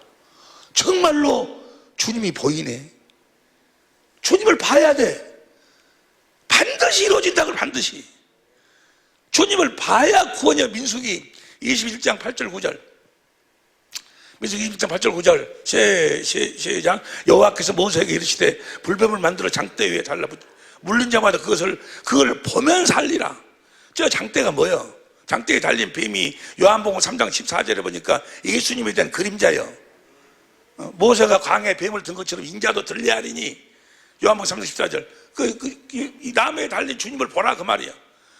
정말로 주님이 보이네. 주님을 봐야 돼. 반드시 이루어진다. 반드시 주님을 봐야 구원이야. 민수기 21장 8절 9절. 민수기 21장 8절 9절 시작. 여호와께서 모세에게 이르시되 불뱀을 만들어 장대 위에 달라붙여 물린 자마다 그걸 보면 살리라. 저 장대가 뭐예요? 장대에 달린 뱀이 요한복음 3장 14절에 보니까 예수님에 대한 그림자예요. 모세가 광야에 뱀을 든 것처럼 인자도 들려하리니 요한복음 3장 14절. 이 나무에 달린 주님을 보라 그 말이야.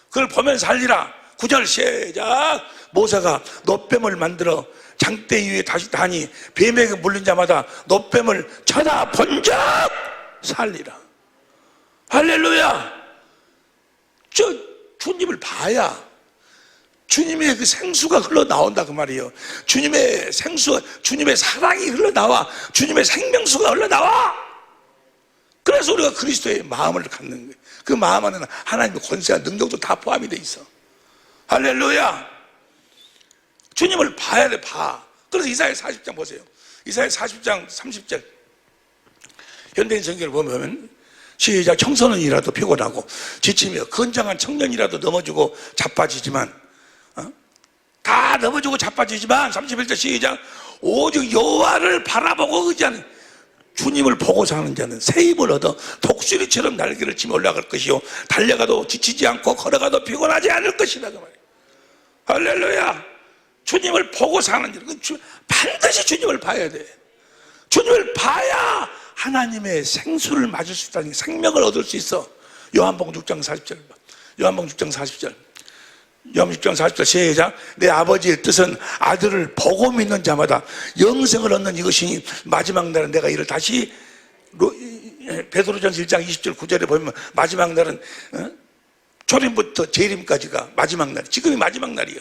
그걸 보면 살리라. 9절 시작. 모세가 놋뱀을 만들어 장대 위에 다시 다니 뱀에게 물린 자마다 놋뱀을 쳐다본 적 살리라. 할렐루야. 저 주님을 봐야 주님의 그 생수가 흘러나온다 그 말이에요. 주님의 생수, 주님의 사랑이 흘러나와. 주님의 생명수가 흘러나와. 그래서 우리가 그리스도의 마음을 갖는 거예요. 그 마음 안에는 하나님의 권세와 능력도 다 포함이 돼 있어. 할렐루야. 주님을 봐야 돼. 봐. 그래서 이사야 40장 보세요. 이사야 40장 30절. 현대인 성경을 보면 시작. 청소년이라도 피곤하고 지치며 건장한 청년이라도 넘어지고 자빠지지만, 다 넘어지고 자빠지지만 31절 시작. 오직 여호와를 바라보고 의지하는, 주님을 보고 사는 자는 새 힘을 얻어 독수리처럼 날개를 치며 올라갈 것이요 달려가도 지치지 않고 걸어가도 피곤하지 않을 것이다 그 말이에요. 할렐루야. 주님을 보고 사는 자, 반드시 주님을 봐야 돼. 주님을 봐야 하나님의 생수를 맞을 수 있다니, 생명을 얻을 수 있어. 요한복음 6장 40절. 요한복음 6장 40절. 요한복음 6장 40절 시작. 내 아버지의 뜻은 아들을 보고 믿는 자마다 영생을 얻는 이것이니 마지막 날은 내가 이를 다시, 베드로전서 1장 20절 9절에 보면 마지막 날은 초림부터 재림까지가 마지막 날. 지금이 마지막 날이에요.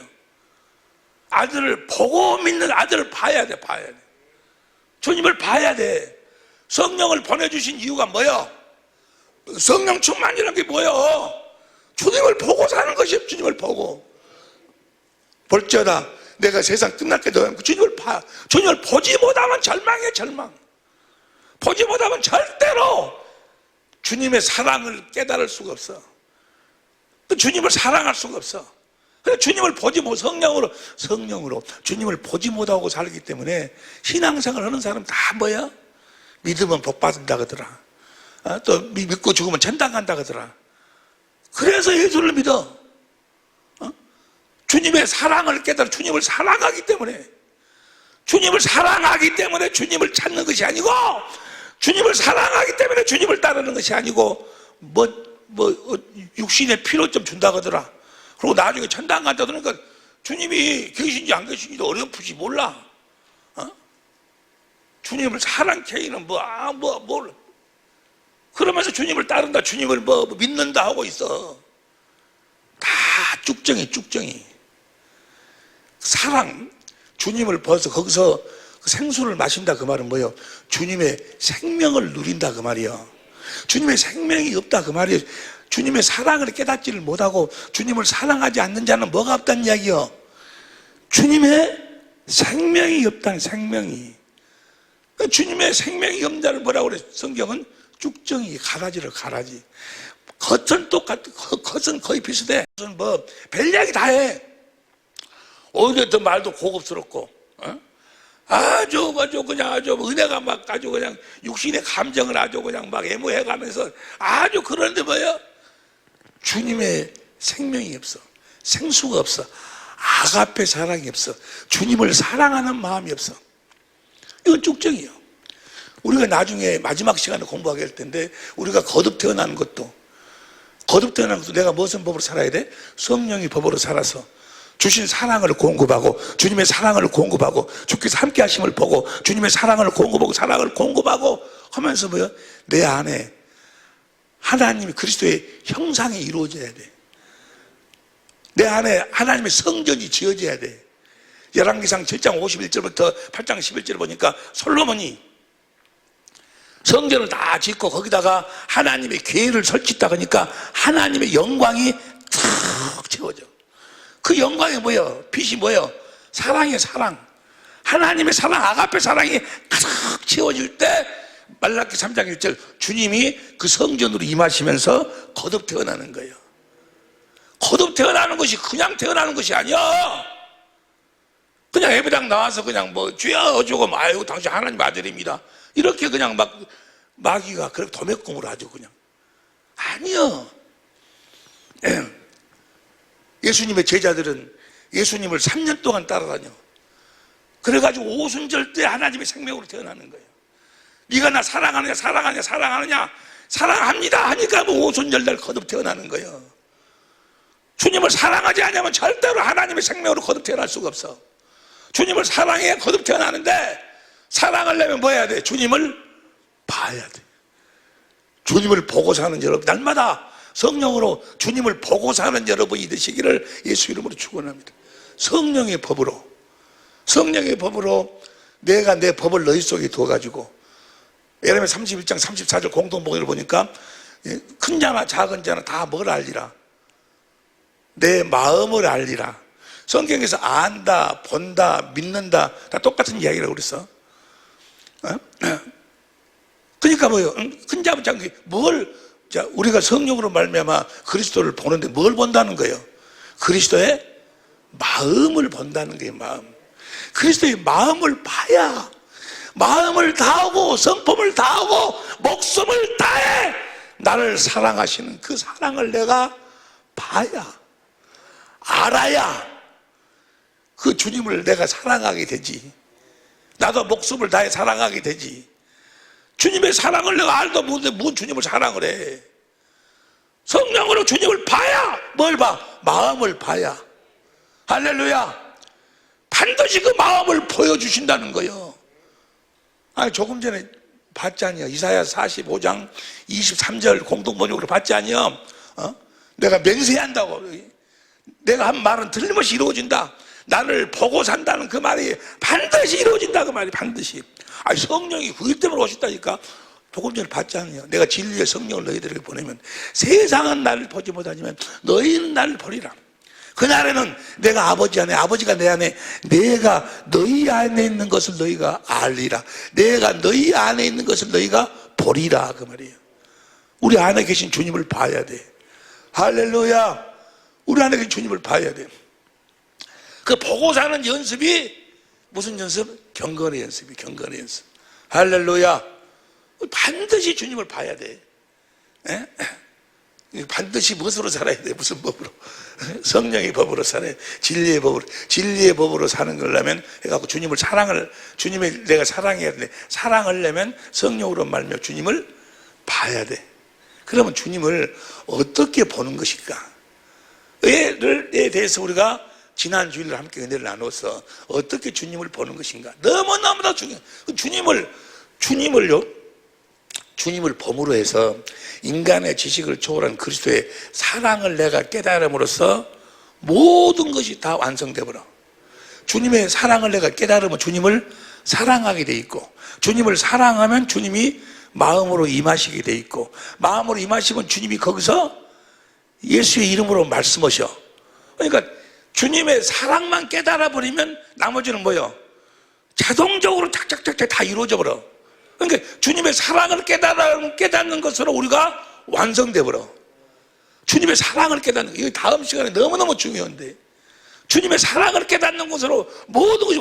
아들을 보고 믿는, 아들을 봐야 돼. 봐야 돼. 주님을 봐야 돼. 성령을 보내주신 이유가 뭐야? 성령 충만이라는 게 뭐야? 주님을 보고 사는 것이에요. 주님을 보고. 볼지어다 내가 세상 끝날 때도 주님을 봐. 주님을 보지 못하면 절망이에요. 절망. 보지 못하면 절대로 주님의 사랑을 깨달을 수가 없어. 주님을 사랑할 수가 없어. 그래서 주님을 보지 못, 성령으로 주님을 보지 못하고 살기 때문에 신앙생활 하는 사람 다 뭐야? 믿으면 복 받는다 그러더라. 또 믿고 죽으면 천당 간다 그러더라. 그래서 예수를 믿어. 주님의 사랑을 깨달아. 주님을 사랑하기 때문에, 주님을 사랑하기 때문에 주님을 찾는 것이 아니고, 주님을 사랑하기 때문에 주님을 따르는 것이 아니고, 육신의 피로 좀 준다고 하더라. 그리고 나중에 천당 간다 그러니까 주님이 계신지 안 계신지도 어렴풋이 몰라. 주님을 사랑케이는 몰라. 그러면서 주님을 따른다, 주님을 믿는다 하고 있어. 다 쭉정이. 사랑, 주님을 봐서 거기서 그 생수를 마신다 그 말은 뭐예요? 주님의 생명을 누린다 그 말이에요. 주님의 생명이 없다 그 말이에요. 주님의 사랑을 깨닫지를 못하고 주님을 사랑하지 않는 자는 뭐가 없다는 이야기요? 주님의 생명이 없다는, 생명이. 주님의 생명이 없는 자를 뭐라고 그래? 성경은 쭉정이, 가라지를 가라지. 겉은 똑같아. 겉은 거의 비슷해. 무슨 별 이야기 다 해. 오히려 더 말도 고급스럽고, 아주 은혜가 막 아주 그냥 육신의 감정을 아주 그냥 막 애무해가면서 아주, 그런데 뭐야? 주님의 생명이 없어. 생수가 없어. 아가페 사랑이 없어. 주님을 사랑하는 마음이 없어. 이건 쭉정이에요. 우리가 나중에 마지막 시간에 공부하게 할 텐데, 우리가 거듭 태어나는 것도 거듭 태어난 것도 내가 무슨 법으로 살아야 돼? 성령의 법으로 살아서 주신 사랑을 공급하고, 주님의 사랑을 공급하고, 주께서 함께 하심을 보고, 주님의 사랑을 공급하고, 사랑을 공급하고 하면서 뭐요? 내 안에 하나님이 그리스도의 형상이 이루어져야 돼. 내 안에 하나님의 성전이 지어져야 돼. 열왕기상 7장 51절부터 8장 11절 보니까 솔로몬이 성전을 다 짓고 거기다가 하나님의 궤를 설치했다 하니까 하나님의 영광이 탁 채워져. 그 영광이 뭐예요? 빛이 뭐예요? 사랑이에요, 사랑. 하나님의 사랑, 아가페 사랑이 가득 채워질 때 말라기 3장 1절 주님이 그 성전으로 임하시면서 거듭 태어나는 거예요. 거듭 태어나는 것이 그냥 태어나는 것이 아니야. 그냥 예배당 나와서 그냥 뭐 주여 어쩌고 아이고 당신 하나님 아들입니다 이렇게 그냥 막 마귀가 그렇게 도매금으로 하죠. 그냥 아니요. 예수님의 제자들은 예수님을 3년 동안 따라다녀. 그래가지고 오순절 때 하나님의 생명으로 태어나는 거예요. 네가 나 사랑하느냐 사랑하느냐 사랑하느냐 사랑합니다 하니까 뭐 오순절 날 거듭 태어나는 거예요. 주님을 사랑하지 않으면 절대로 하나님의 생명으로 거듭 태어날 수가 없어. 주님을 사랑해야 거듭 태어나는데, 사랑하려면 뭐 해야 돼? 주님을 봐야 돼. 주님을 보고 사는 여러분, 날마다 성령으로 주님을 보고 사는 여러분이 되시기를 예수 이름으로 축원합니다. 성령의 법으로 내가 내 법을 너희 속에 두어가지고, 예레미야 31장 34절 공동복음을 보니까 큰 자나 작은 자나 다 뭘 알리라? 내 마음을 알리라. 성경에서 안다, 본다, 믿는다 다 똑같은 이야기라고 그랬어. 그러니까 뭐예요? 큰 자부 장기 자, 우리가 성령으로 말미암아 그리스도를 보는데 뭘 본다는 거예요? 그리스도의 마음을 본다는 거예요. 마음. 그리스도의 마음을 봐야 마음을 다하고 성품을 다하고 목숨을 다해 나를 사랑하시는 그 사랑을 내가 봐야, 알아야 그 주님을 내가 사랑하게 되지. 나도 목숨을 다해 사랑하게 되지. 주님의 사랑을 내가 알도 못해 뭔 주님을 사랑을 해. 성령으로 주님을 봐야, 뭘 봐? 마음을 봐야. 할렐루야. 반드시 그 마음을 보여주신다는 거예요. 아니 조금 전에 봤지 아니요? 이사야 45장 23절 공동번역으로 봤지 아니요? 내가 맹세한다고. 내가 한 말은 틀림없이 이루어진다. 나를 보고 산다는 그 말이 반드시 이루어진다. 그 말이 반드시. 아니 성령이 그것 때문에 오셨다니까. 조금 전에 봤지 않느냐? 내가 진리의 성령을 너희들에게 보내면 세상은 나를 보지 못하지만 너희는 나를 보리라. 그날에는 내가 아버지 안에, 아버지가 내 안에, 내가 너희 안에 있는 것을 너희가 알리라. 내가 너희 안에 있는 것을 너희가 보리라. 그 말이에요. 우리 안에 계신 주님을 봐야 돼. 할렐루야. 우리 안에 계신 주님을 봐야 돼. 그 보고 사는 연습이 무슨 연습? 경건의 연습이, 경건의 연습. 할렐루야. 반드시 주님을 봐야 돼. 에? 반드시 무엇으로 살아야 돼? 무슨 법으로? 성령의 법으로 살아야 돼. 진리의 법으로. 진리의 법으로 사는 거려면 해갖고 주님을 주님을 내가 사랑해야 돼. 사랑하려면 성령으로 말며 주님을 봐야 돼. 그러면 주님을 어떻게 보는 것일까? 에 대해서 우리가 지난 주일날 함께 은혜를 나눠서 어떻게 주님을 보는 것인가? 너무너무나 중요해요. 주님을 범으로 해서 인간의 지식을 초월한 그리스도의 사랑을 내가 깨달음으로써 모든 것이 다 완성되어 버려. 주님의 사랑을 내가 깨달으면 주님을 사랑하게 돼 있고, 주님을 사랑하면 주님이 마음으로 임하시게 돼 있고, 마음으로 임하시면 주님이 거기서 예수의 이름으로 말씀하셔. 그러니까 주님의 사랑만 깨달아 버리면 나머지는 뭐예요? 자동적으로 착착착착 다 이루어져 버려. 그러니까 주님의 사랑을 깨닫는 것으로 우리가 완성돼 버려. 주님의 사랑을 깨닫는 거, 이거 다음 시간에 너무너무 중요한데, 주님의 사랑을 깨닫는 것으로 모든 것이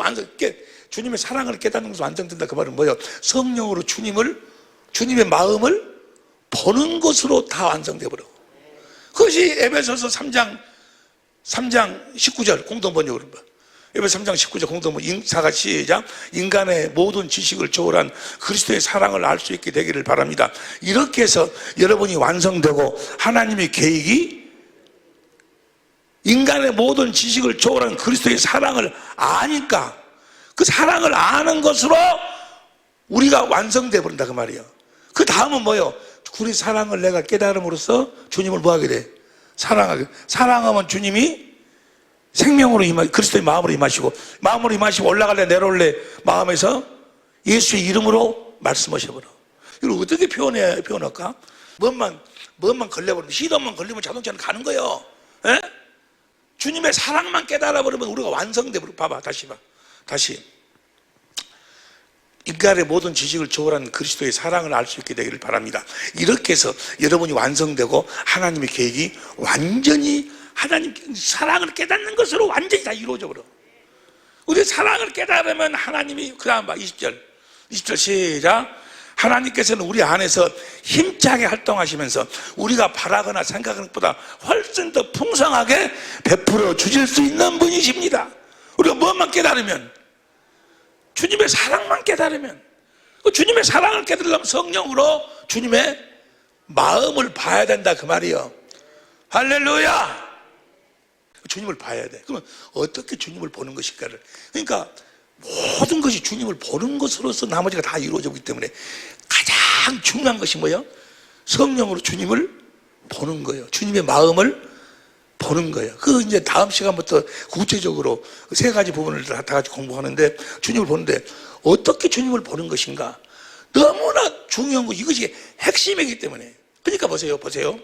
주님의 사랑을 깨닫는 것으로 완성된다. 그 말은 뭐예요? 성령으로 주님의 마음을 보는 것으로 다 완성돼 버려. 그것이 에베소서 3장 19절 공동번역으로 봐. 에베소 3장 19절 공동문 사가 시작. 인간의 모든 지식을 초월한 그리스도의 사랑을 알 수 있게 되기를 바랍니다. 이렇게 해서 여러분이 완성되고 하나님의 계획이 인간의 모든 지식을 초월한 그리스도의 사랑을 아니까 그 사랑을 아는 것으로 우리가 완성돼 버린다 그 말이에요. 그 다음은 뭐예요? 우리 사랑을 내가 깨달음으로써 주님을 뭐하게 돼? 사랑하게. 사랑하면 주님이 생명으로 그리스도의 마음으로 임하시고, 마음으로 임하시고 올라갈래 내려올래 마음에서 예수의 이름으로 말씀하셔버려. 이걸 어떻게 표현할까? 뭔만 걸려버리면, 시동만 걸리면 자동차는 가는 거예요. 에? 주님의 사랑만 깨달아버리면 우리가 완성돼버려. 봐봐, 다시. 인간의 모든 지식을 초월한 그리스도의 사랑을 알 수 있게 되기를 바랍니다. 이렇게 해서 여러분이 완성되고 하나님의 계획이 완전히 하나님 사랑을 깨닫는 것으로 완전히 다 이루어져 버려. 우리 사랑을 깨달으면 하나님이 그 다음 봐 20절 시작. 하나님께서는 우리 안에서 힘차게 활동하시면서 우리가 바라거나 생각하는 것보다 훨씬 더 풍성하게 베풀어 주실 수 있는 분이십니다. 우리가 무엇만 깨달으면, 주님의 사랑만 깨달으면, 주님의 사랑을 깨달으려면 성령으로 주님의 마음을 봐야 된다 그 말이에요. 할렐루야. 주님을 봐야 돼. 그러면 어떻게 주님을 보는 것일까를, 그러니까 모든 것이 주님을 보는 것으로서 나머지가 다 이루어지기 때문에 가장 중요한 것이 뭐예요? 성령으로 주님을 보는 거예요. 주님의 마음을 보는 거예요. 그 이제 다음 시간부터 구체적으로 세 가지 부분을 다 같이 공부하는데, 주님을 보는데 어떻게 주님을 보는 것인가? 너무나 중요한 거, 이것이 핵심이기 때문에. 그러니까 보세요.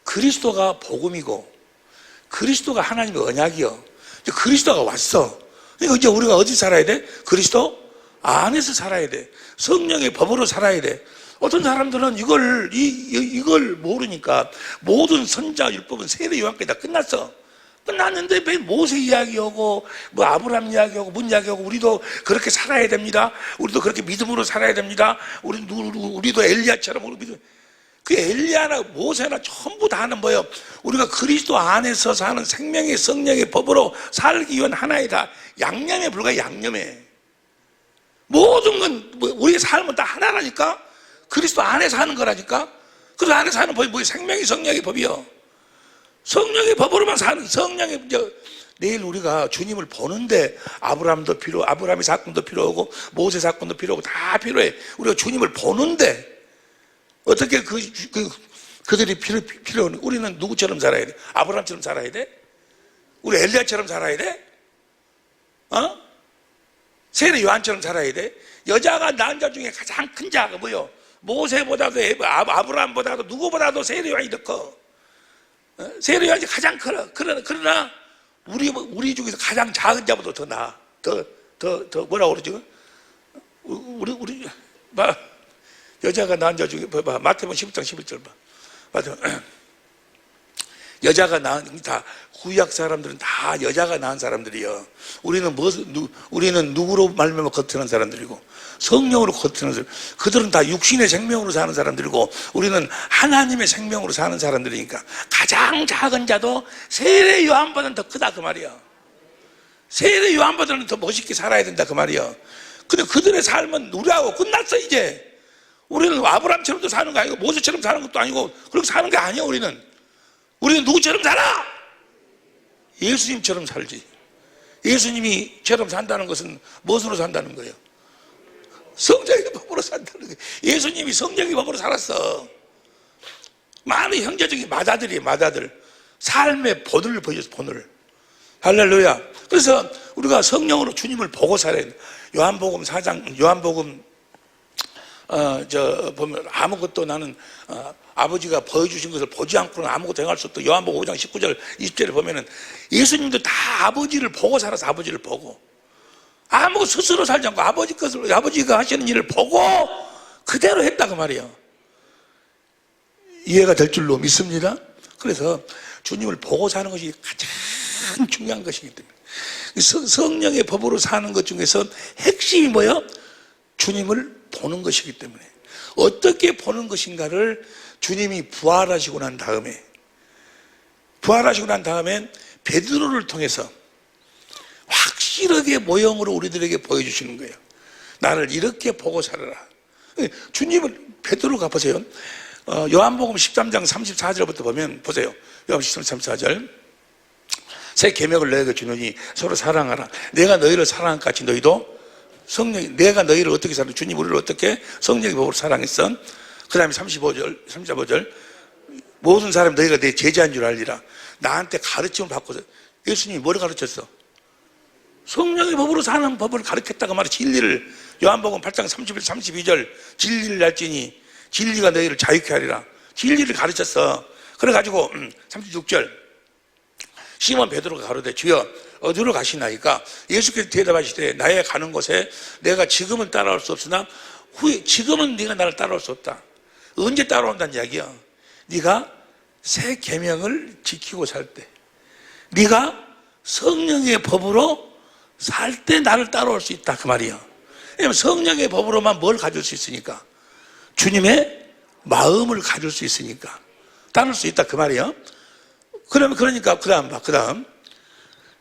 그리스도가 복음이고 그리스도가 하나님의 언약이요. 그리스도가 왔어. 그러니까 이제 우리가 어디 살아야 돼? 그리스도 안에서 살아야 돼. 성령의 법으로 살아야 돼. 어떤 사람들은 이걸 모르니까 모든 선자 율법은 세례 요한까지 다 끝났어. 끝났는데 왜 모세 이야기하고 뭐 아브라함 이야기하고 문 이야기하고 우리도 그렇게 살아야 됩니다. 우리도 그렇게 믿음으로 살아야 됩니다. 우리도 엘리야처럼 믿음. 그 엘리야나 모세나 전부 다는 뭐예요? 우리가 그리스도 안에서 사는 생명의 성령의 법으로 살기 위한 하나의 다 양념에 불과해. 양념에 모든 건 우리의 삶은 다 하나라니까. 그리스도 안에서 하는 거라니까. 그리스도 안에서 하는 법이 뭐예요? 생명의 성령의 법이요. 성령의 법으로만 사는 성령의 내일 우리가 주님을 보는데 아브라함의 사건도 필요하고 모세 사건도 필요하고 다 필요해. 우리가 주님을 보는데 어떻게 그들이 필요한, 우리는 누구처럼 살아야 돼? 아브라함처럼 살아야 돼? 우리 엘리야처럼 살아야 돼? 세례 요한처럼 살아야 돼? 여자가 낳은 자 중에 가장 큰 자가 뭐요? 모세보다도 아브라함보다도 누구보다도 세례 요한이 더 커. 세례 요한이 가장 커. 그러나 우리 중에서 가장 작은 자보다 더 나아. 더 뭐라고 그러지? 우리 여자가 낳은 자 중에 봐봐. 마태복음 10장 11절 봐. 맞아. 여자가 낳은 다 구약 사람들은 다 여자가 낳은 사람들이요. 우리는 누구로 말미암아 겉트는 사람들이고 성령으로 겉트는 사람. 그들은 다 육신의 생명으로 사는 사람들이고 우리는 하나님의 생명으로 사는 사람들이니까 가장 작은 자도 세례 요한보다는 더 크다 그 말이야. 세례 요한보다는 더 멋있게 살아야 된다 그 말이야. 근데 그들의 삶은 우리하고 끝났어 이제. 우리는 아브라함처럼도 사는 거 아니고 모세처럼 사는 것도 아니고 그렇게 사는 게 아니야. 우리는 누구처럼 살아? 예수님처럼 살지. 예수님이처럼 산다는 것은 무엇으로 산다는 거예요? 성령의 법으로 산다는 거예요. 예수님이 성령의 법으로 살았어. 많은 형제적인 맏아들 삶의 본을 보여줬어. 본을. 할렐루야. 그래서 우리가 성령으로 주님을 보고 살아야 돼. 요한복음 보면 아무것도 나는 아버지가 보여주신 것을 보지 않고는 아무것도 행할 수 없다. 요한복음 5장 19절 20절에 보면은 예수님도 다 아버지를 보고 살아서 아버지를 보고 아무것도 스스로 살지 않고 아버지가 하시는 일을 보고 그대로 했다 그 말이에요. 이해가 될 줄로 믿습니다. 그래서 주님을 보고 사는 것이 가장 중요한 것이기 때문에 성령의 법으로 사는 것 중에서 핵심이 뭐예요? 주님을 보는 것이기 때문에 어떻게 보는 것인가를 주님이 부활하시고 난 다음에 베드로를 통해서 확실하게 모형으로 우리들에게 보여주시는 거예요. 나를 이렇게 보고 살아라. 주님을 베드로가 보세요. 요한복음 13장 34절부터 보면 보세요. 요한복음 13장 34절. 새 계명을 너희에게 주노니 서로 사랑하라. 내가 너희를 사랑한 같이 너희도 성령이, 내가 너희를 어떻게 사랑해? 주님 우리를 어떻게 성령의 법으로 사랑했어? 그 다음에 35절. 모든 사람 너희가 내 제자인 줄 알리라. 나한테 가르침을 받고서. 예수님이 뭐를 가르쳤어? 성령의 법으로 사는 법을 가르쳤다고 말해. 진리를. 요한복음 8장 31, 32절. 진리를 알지니 진리가 너희를 자유케 하리라. 진리를 가르쳤어. 그래가지고 36절. 시몬 베드로가 가로되 주여 어디로 가시나이까? 예수께서 대답하시되 나의 가는 곳에 내가 지금은 따라올 수 없으나 후에, 지금은 네가 나를 따라올 수 없다. 언제 따라온다는 이야기야? 네가 새 계명을 지키고 살 때, 네가 성령의 법으로 살 때 나를 따라올 수 있다 그 말이야. 왜냐면 성령의 법으로만 뭘 가질 수 있으니까, 주님의 마음을 가질 수 있으니까 따를 수 있다 그 말이야. 그러니까 그 다음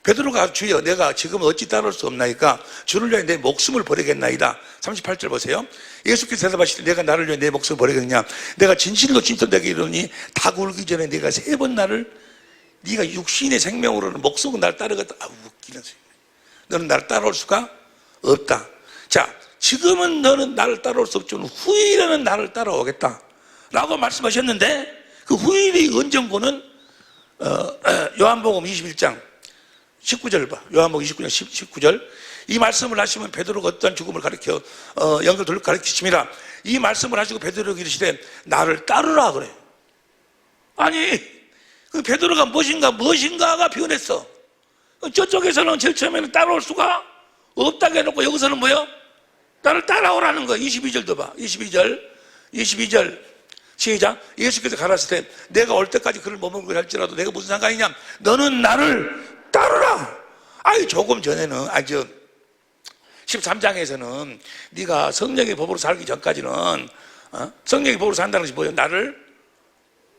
베드로가 주여 내가 지금 어찌 따라올 수 없나이까? 주를 위해 내 목숨을 버리겠나이다. 38절 보세요. 예수께서 대답하시되 내가 나를 위해 내 목숨을 버리겠냐? 내가 진실로 내게 이르노니 닭 울기 전에 네가 3번 나를, 네가 육신의 생명으로는 목숨으로 나를 따르겠다. 웃기는 소리. 너는 나를 따라올 수가 없다. 자, 지금은 너는 나를 따라올 수 없지만 후일에는 나를 따라오겠다 라고 말씀하셨는데, 그 후일의 언정고는 요한복음 21장 19절 봐. 요한복음 29장 19절. 이 말씀을 하시면 베드로가 어떤 죽음을 가르쳐 연결 가르치십니다. 이 말씀을 하시고 베드로에게 이르시되 나를 따르라 그래. 아니 그 베드로가 무엇인가가 변했어. 저쪽에서는 제일 처음에는 따라올 수가 없다고 해놓고 여기서는 뭐요? 나를 따라오라는 거야. 22절도 봐. 22절 시작. 예수께서 가라사대 내가 올 때까지 그를 머물고 할지라도 내가 무슨 상관이냐? 너는 나를 따르라. 아니 조금 전에는 13장에서는 네가 성령의 법으로 살기 전까지는 성령의 법으로 산다는 것이 뭐예요? 나를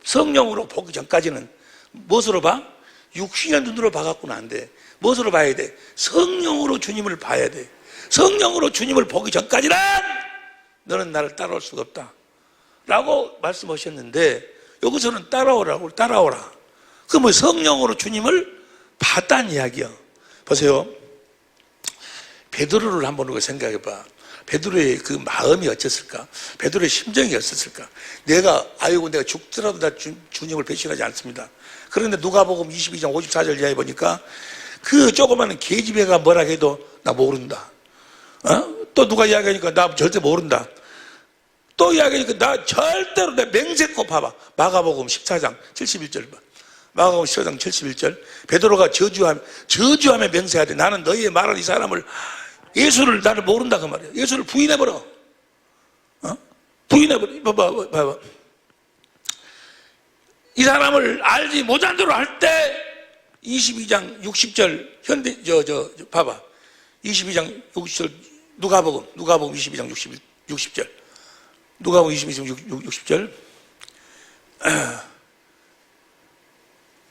성령으로 보기 전까지는 무엇으로 봐? 육신의 눈으로 봐갖고는 안 돼. 무엇으로 봐야 돼? 성령으로 주님을 봐야 돼. 성령으로 주님을 보기 전까지는 너는 나를 따라올 수가 없다 라고 말씀하셨는데, 여기서는 따라오라. 그 뭐 성령으로 주님을 봤다는 이야기야. 보세요. 베드로를 한번 생각해 봐. 베드로의 그 마음이 어땠을까? 베드로의 심정이 어땠을까? 내가 죽더라도 나 주님을 배신하지 않습니다. 그런데 누가복음 22장 54절 이하에 보니까 그 조그마한 계집애가 뭐라 해도 나 모른다. 또 누가 이야기하니까 나 절대 모른다. 또 이야기하니까 나 절대로 내 맹세코 봐봐. 마가복음 14장 71절 봐. 마가복음 14장 71절. 베드로가 저주하며 맹세해야 돼. 나는 너희의 말한 이 사람을, 예수를 나를 모른다 그 말이야. 예수를 부인해버려. 부인해버려. 봐봐. 이 사람을 알지 못한 대로 할 때 22장 60절 봐봐. 22장 60절 누가복음 22장 60절. 누가복음 22장 60절.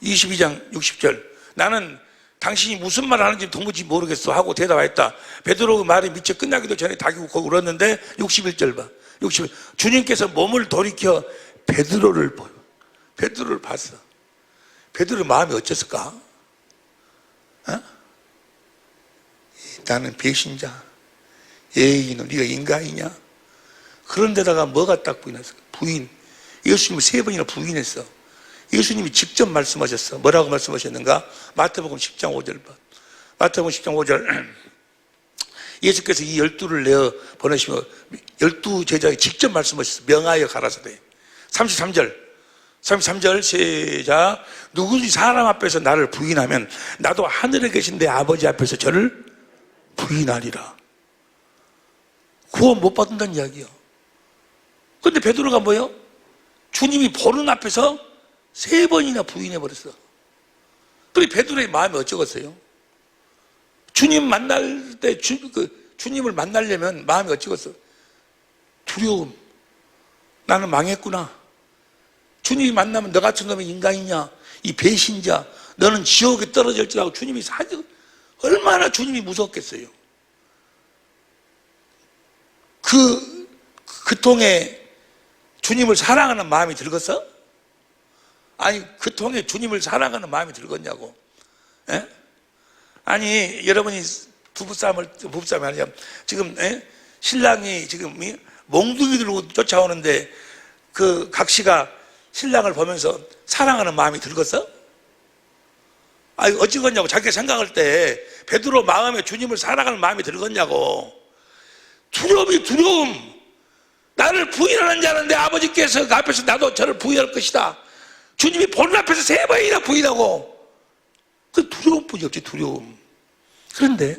22장 60절. 나는 당신이 무슨 말을 하는지 도무지 모르겠어 하고 대답했다. 베드로 말이 미처 끝나기도 전에 닭이 웃고 울었는데 61절 봐. 61. 주님께서 몸을 돌이켜 베드로를 봤어. 베드로 마음이 어땠을까? 나는 배신자. 에이, 너 네가 인간이냐? 그런데다가 뭐가 딱 부인했을까? 부인. 예수님을 3번이나 부인했어. 예수님이 직접 말씀하셨어. 뭐라고 말씀하셨는가? 마태복음 10장 5절 봐. 마태복음 10장 5절. 예수께서 이 12를 내어 보내시며 12 제자에게 직접 말씀하셨어. 명하여 가라사대. 33절 시작. 누구든지 사람 앞에서 나를 부인하면 나도 하늘에 계신 내 아버지 앞에서 저를 부인하리라. 구원 못 받는다는 이야기야. 근데 베드로가 뭐예요? 주님이 보는 앞에서 3번이나 부인해버렸어. 그래 베드로의 마음이 어쩌겠어요? 주님 만날 때 주님을 만나려면 마음이 어쩌겠어? 두려움. 나는 망했구나. 주님이 만나면 너 같은 놈이 인간이냐? 이 배신자. 너는 지옥에 떨어질지라고 주님이 얼마나 주님이 무섭겠어요. 그 통에 주님을 사랑하는 마음이 들겠어? 아니, 그 통에 주님을 사랑하는 마음이 들겠냐고. 에? 아니, 여러분이 부부싸움이 아니라 지금 신랑이 지금 몽둥이 들고 쫓아오는데 그 각시가 신랑을 보면서 사랑하는 마음이 들겠어? 아니, 어찌겠냐고. 자기가 생각할 때 베드로 마음에 주님을 사랑하는 마음이 들겠냐고. 두려움. 나를 부인하는 자는 내 아버지께서 그 앞에서 나도 저를 부인할 것이다. 주님이 보는 앞에서 3번이나 부인하고. 그 두려움뿐이 없지, 두려움. 그런데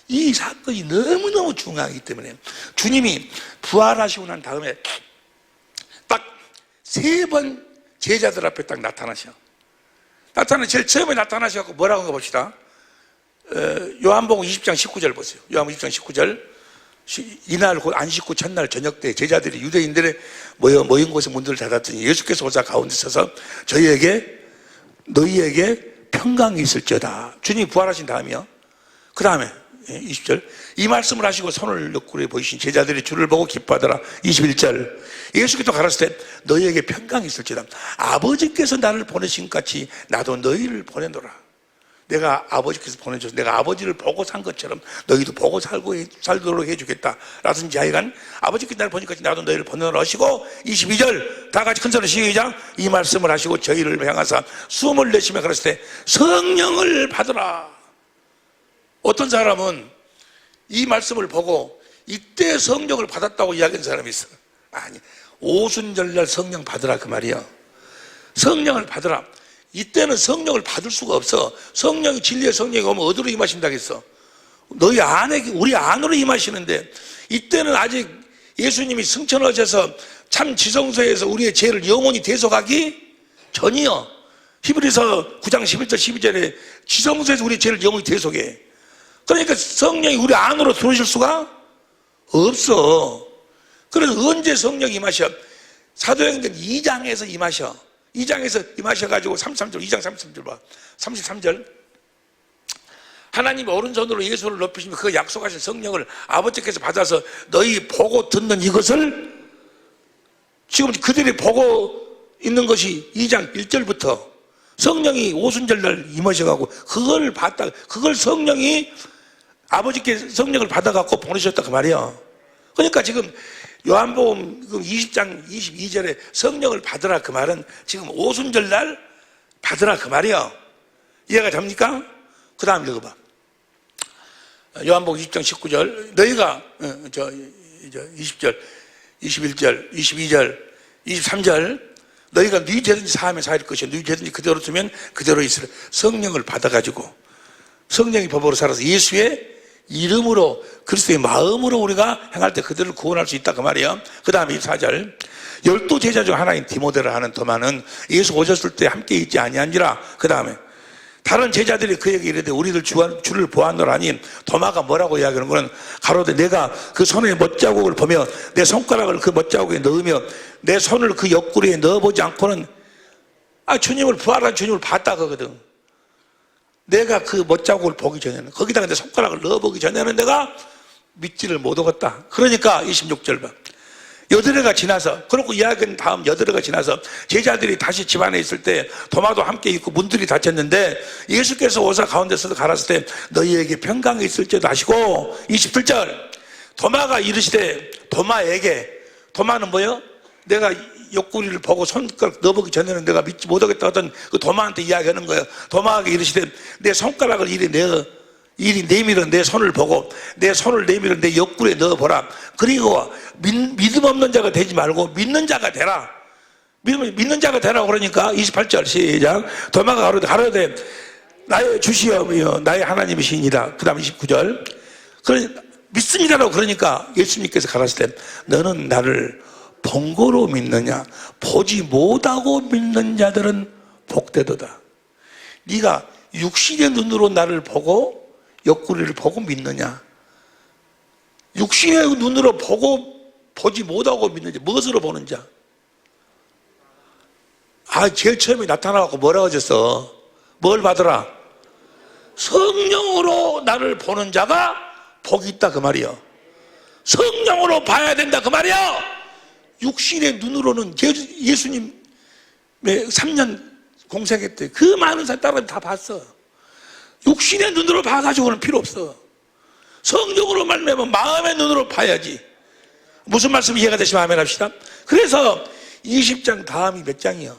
이 사건이 너무너무 중요하기 때문에 주님이 부활하시고 난 다음에 딱 3번 제자들 앞에 딱 제일 처음에 나타나셔서 뭐라고 한 거 봅시다. 요한복음 20장 19절 보세요. 요한복음 20장 19절. 이날 곧 안식구 첫날 저녁 때 제자들이 유대인들의 모인 곳에 문들을 닫았더니 예수께서 오사 가운데 서서 너희에게 평강이 있을지어다. 주님이 부활하신 다음이요. 그 다음에 20절. 이 말씀을 하시고 손을 옆구리에 보이신 제자들이 주를 보고 기뻐하더라. 21절. 예수께서 가라사대 너희에게 평강이 있을지어다. 아버지께서 나를 보내신 것 같이 나도 너희를 보내노라. 내가 아버지께서 보내줘서 내가 아버지를 보고 산 것처럼 너희도 보고 살도록 해주겠다. 라든지 하여간 아버지께서 나를 보니까 나도 너희를 보내노라 하시고 22절 다 같이 큰 소리로 시작. 이 말씀을 하시고 저희를 향하사 숨을 내쉬며 그랬을 때 성령을 받으라. 어떤 사람은 이 말씀을 보고 이때 성령을 받았다고 이야기한 사람이 있어. 아니, 오순절날 성령 받으라 그 말이야. 성령을 받으라. 이때는 성령을 받을 수가 없어. 성령이 진리의 성령이 오면 어디로 임하신다겠어? 너희 안에, 우리 안으로 임하시는데 이때는 아직 예수님이 승천하셔서 참 지성소에서 우리의 죄를 영원히 대속하기 전이요. 히브리서 9장 11절 12절에 지성소에서 우리의 죄를 영원히 대속해. 그러니까 성령이 우리 안으로 들어오실 수가 없어. 그래서 언제 성령이 임하셔? 사도행전 2장에서 임하셔. 2장에서 임하셔가지고 33절, 2장 33절 봐. 33절. 하나님 오른손으로 예수를 높이시며 그 약속하신 성령을 아버지께서 받아서 너희 보고 듣는 이것을 지금 그들이 보고 있는 것이 2장 1절부터 성령이 오순절날 임하셔가고 그걸 받다, 그걸 성령이 아버지께 성령을 받아갖고 보내셨다 그 말이야. 그러니까 지금 요한복음 20장 22절에 성령을 받으라 그 말은 지금 오순절날 받으라 그 말이야. 이해가 됩니까? 그 다음 읽어봐. 요한복음 20장 19절 너희가 20절 21절 22절 23절 너희가 네 죄든지 사하면 사할 것이요 네 죄든지 그대로 두면 그대로 있으라. 성령을 받아가지고 성령이 법으로 살아서 예수의 이름으로 그리스도의 마음으로 우리가 행할 때 그들을 구원할 수 있다 그 말이에요. 그 다음에 24절 12 제자 중 하나인 디모데를 하는 도마는 예수 오셨을 때 함께 있지 아니한지라. 그 다음에 다른 제자들이 그에게 이르되 우리들 주를 보았노라니. 도마가 뭐라고 이야기하는 거는 가로되 내가 그 손의 못자국을 보며 내 손가락을 그 못자국에 넣으며 내 손을 그 옆구리에 넣어보지 않고는 주님을 부활한 주님을 봤다 그거든. 내가 그 못자국을 보기 전에는 거기다가 내 손가락을 넣어보기 전에는 내가 믿지를 못하겠다. 그러니까 26절 봐. 여드레가 지나서, 그렇고 이야기는 다음 여드레가 지나서 제자들이 다시 집안에 있을 때 도마도 함께 있고 문들이 닫혔는데 예수께서 오사 가운데서도 가라사대 너희에게 평강이 있을지도 하시고 27절 도마가 이르시되 도마에게, 도마는 뭐예요? 내가 옆구리를 보고 손가락 넣어보기 전에는 내가 믿지 못하겠다 하던 그 도마한테 이야기하는 거예요. 도마에게 이르시되 내 손가락을 이리 내밀어 내 손을 보고 내 손을 내밀어 내 옆구리에 넣어보라. 그리고 믿음 없는 자가 되지 말고 믿는 자가 되라. 믿는 자가 되라고. 그러니까 28절 시작. 도마가 가로되 나의 주시여 나의 하나님이시니라. 그 다음 29절 믿습니다라고. 그러니까 예수님께서 가라사대 너는 나를 본 거로 믿느냐 보지 못하고 믿는 자들은 복되도다. 네가 육신의 눈으로 나를 보고 옆구리를 보고 믿느냐, 육신의 눈으로 보고 보지 못하고 믿는 자, 무엇으로 보는 자? 제일 처음에 나타나고 뭐라고 하셨어? 뭘 받으라? 성령으로 나를 보는 자가 복이 있다 그 말이요. 성령으로 봐야 된다 그 말이요. 육신의 눈으로는 예수님의 3년 공생했대. 그 많은 사람 따라 다 봤어. 육신의 눈으로 봐가지고는 필요 없어. 성령으로 말하면 마음의 눈으로 봐야지. 무슨 말씀 이해가 되시면 아멘 합시다. 그래서 20장 다음이 몇 장이요?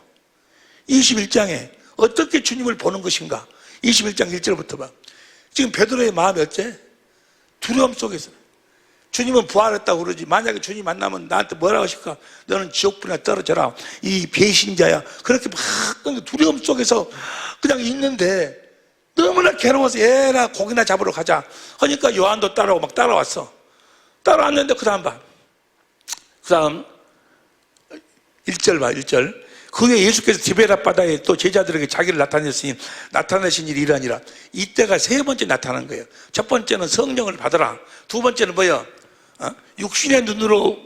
21장에 어떻게 주님을 보는 것인가? 21장 1절부터 봐. 지금 베드로의 마음이 어째? 두려움 속에서. 주님은 부활했다고 그러지. 만약에 주님 만나면 나한테 뭐라고 하실까? 너는 지옥불이나 떨어져라. 이 배신자야. 그렇게 막 두려움 속에서 그냥 있는데 너무나 괴로워서 얘나 고기나 잡으러 가자. 그러니까 요한도 따라오고 막 따라왔어. 따라왔는데 그 다음 봐. 그 다음 1절 봐. 1절. 그 후에 예수께서 디베라 바다에 또 제자들에게 자기를 나타내신 일이 이러하니라. 이때가 세 번째 나타난 거예요. 첫 번째는 성령을 받으라. 두 번째는 뭐예요? 육신의 눈으로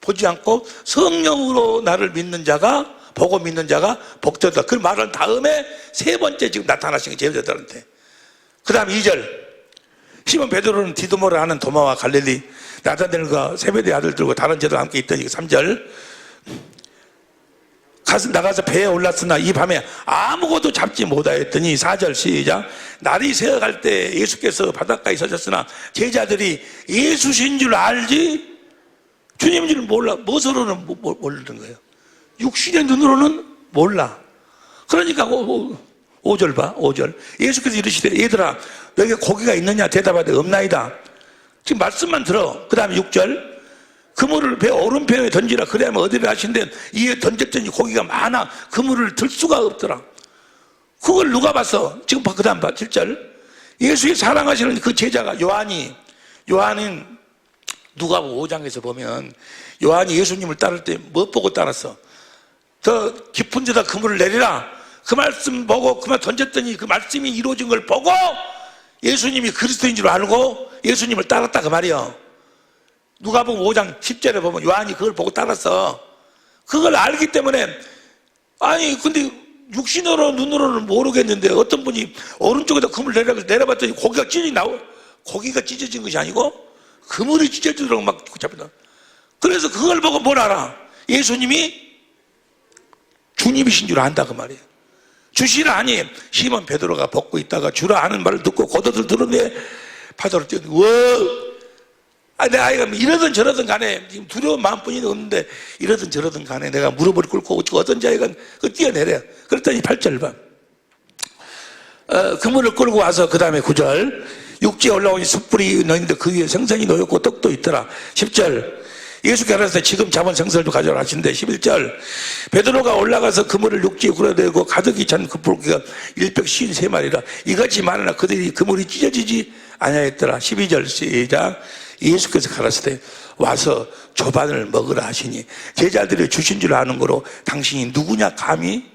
보지 않고 성령으로 나를 믿는 자가, 보고 믿는 자가 복되다. 그 말은 다음에 세 번째 지금 나타나신 거예요. 제자들한테. 그 다음 2절. 시몬 베드로는 디도모를 아는 도마와 갈릴리 나다넬과 세베대의 아들들과 다른 제자들과 함께 있더니 3절. 나가서 배에 올랐으나 이 밤에 아무것도 잡지 못하였더니 4절 시작. 날이 새어갈 때 예수께서 바닷가에 서셨으나 제자들이 예수신 줄 알지 주님인 줄 몰라. 무엇으로는 모르는 거예요. 육신의 눈으로는 몰라. 그러니까 5절 봐. 5절. 예수께서 이르시되 얘들아 너에게 고기가 있느냐 대답하되 없나이다. 지금 말씀만 들어. 그 다음에 6절. 그물을 배 오른편에 던지라. 그래야만 어디를 하신데 이에 던졌더니 고기가 많아 그물을 들 수가 없더라. 그걸 누가 봤어? 지금 그 다음 봐. 7절. 예수의 사랑하시는 그 제자가 요한은 누가복음 5장에서 보면 요한이 예수님을 따를 때 뭐 보고 따랐어? 더 깊은 데다 그물을 내리라. 그 말씀 보고 그만 던졌더니 그 말씀이 이루어진 걸 보고 예수님이 그리스도인 줄 알고 예수님을 따랐다 그 말이요. 누가복음 5장 10절에 보면 요한이 그걸 보고 따랐어. 그걸 알기 때문에 아니 근데 육신으로 눈으로는 모르겠는데 어떤 분이 오른쪽에다 그물 내려봤더니 고기가 찢어진 것이 아니고 그물이 찢어지도록 막 잡힌다. 그래서 그걸 보고 뭘 알아? 예수님이 주님이신 줄 안다 그 말이에요. 주시라 하니 시몬 베드로가 벗고 있다가 주라 하는 말을 듣고 고도들 들었네. 바다로 뛰었는데 와 내 아이가 이러든 저러든 간에 지금 두려운 마음뿐이 없는데 이러든 저러든 간에 내가 무릎을 꿇고 어떤 자가 뛰어내려. 그랬더니 8절 봐. 그물을 끌고 와서 그 다음에 9절. 육지에 올라오니 숯불이 있는데 그 위에 생선이 놓였고 떡도 있더라. 10절. 예수께서 가라사대 지금 잡은 생선도 가져라 하신대. 11절. 베드로가 올라가서 그물을 육지에 굴어대고 가득히 찬 그 물고기가 153마리라. 이같이 많으나 그들이 그물이 찢어지지 아니하였더라. 12절 시작. 예수께서 가라사대 와서 조반을 먹으라 하시니 제자들이 주신 줄 아는 거로 당신이 누구냐 감히?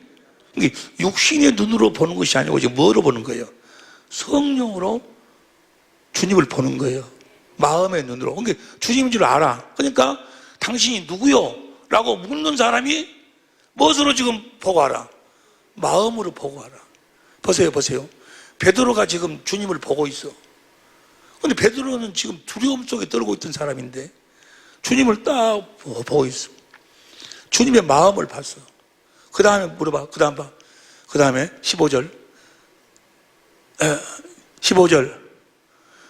육신의 눈으로 보는 것이 아니고 지금 뭐로 보는 거예요? 성령으로 주님을 보는 거예요. 마음의 눈으로. 그러니까 주님인 줄 알아. 그러니까 당신이 누구요? 라고 묻는 사람이 무엇으로 지금 보고 알아? 마음으로 보고 알아. 보세요. 베드로가 지금 주님을 보고 있어. 근데 베드로는 지금 두려움 속에 떨고 있던 사람인데 주님을 딱 보고 있어. 주님의 마음을 봤어. 그 다음에 물어봐. 그 다음 봐. 그 다음에 15절. 15절.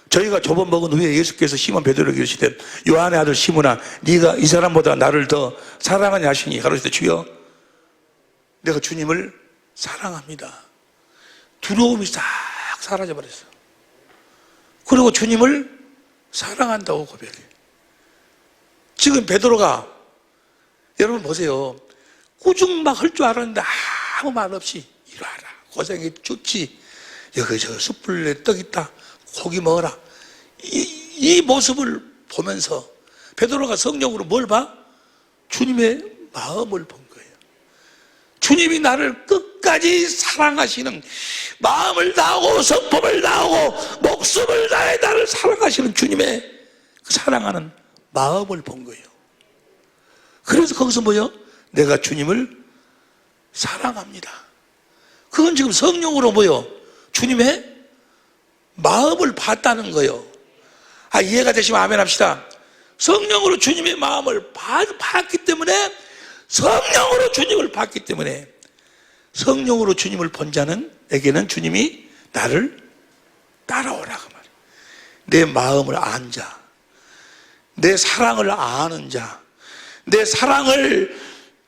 저희가 조번 먹은 후에 예수께서 시몬 베드로에게 이르시되 요한의 아들 시몬아 네가 이 사람보다 나를 더 사랑하냐 하시니 가로시되 주여 내가 주님을 사랑합니다. 두려움이 싹 사라져버렸어. 그리고 주님을 사랑한다고 고백해. 지금 베드로가 여러분 보세요. 꾸중 막 할 줄 알았는데 아무 말 없이 이리와라 고생이 좋지 여기 저 숯불에 떡 있다 고기 먹어라. 이 모습을 보면서 베드로가 성령으로 뭘 봐? 주님의 마음을 본 거예요. 주님이 나를 끝까지 사랑하시는 마음을 다하고 성품을 다하고 목숨을 다해 나를 사랑하시는 주님의 그 사랑하는 마음을 본 거예요. 그래서 거기서 뭐요? 내가 주님을 사랑합니다. 그건 지금 성령으로 뭐요? 주님의 마음을 봤다는 거예요. 이해가 되시면 아멘 합시다. 성령으로 주님의 마음을 봤기 때문에, 성령으로 주님을 봤기 때문에, 성령으로 주님을 본 자는에게는 주님이 나를 따라오라고 말이에요. 내 마음을 안 자, 내 사랑을 아는 자, 내 사랑을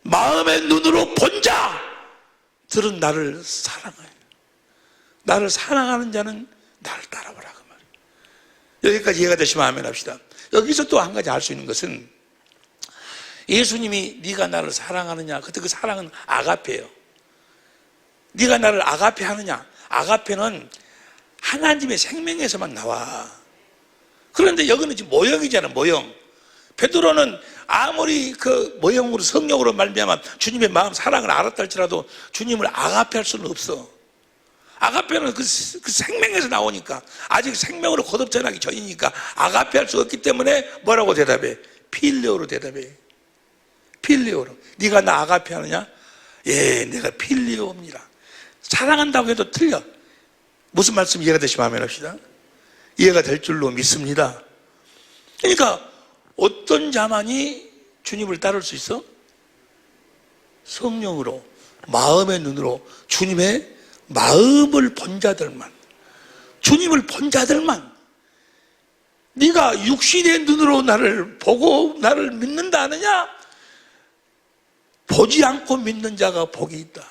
마음의 눈으로 본 자들은 나를 사랑해요. 나를 사랑하는 자는 나를 따라오라고 말이에요. 여기까지 이해가 되시면 아멘 합시다. 여기서 또 한 가지 알 수 있는 것은, 예수님이 네가 나를 사랑하느냐, 그때 그 사랑은 아가페예요. 네가 나를 아가페 하느냐, 아가페는 하나님의 생명에서만 나와. 그런데 여기는 지금 모형이잖아, 모형. 베드로는 아무리 그 모형으로, 성령으로 말미암아 주님의 마음, 사랑을 알았다 할지라도 주님을 아가페 할 수는 없어. 아가페는 그 생명에서 나오니까, 아직 생명으로 거듭전하기 전이니까 아가페 할 수 없기 때문에 뭐라고 대답해? 필레오로 대답해. 필레오로. 네가 나 아가페 하느냐? 예, 내가 필레오입니다. 사랑한다고 해도 틀려. 무슨 말씀 이해가 되시면 아멘 합시다. 이해가 될 줄로 믿습니다. 그러니까 어떤 자만이 주님을 따를 수 있어? 성령으로, 마음의 눈으로 주님의 마음을 본 자들만, 주님을 본 자들만. 네가 육신의 눈으로 나를 보고 나를 믿는다 하느냐? 보지 않고 믿는 자가 복이 있다.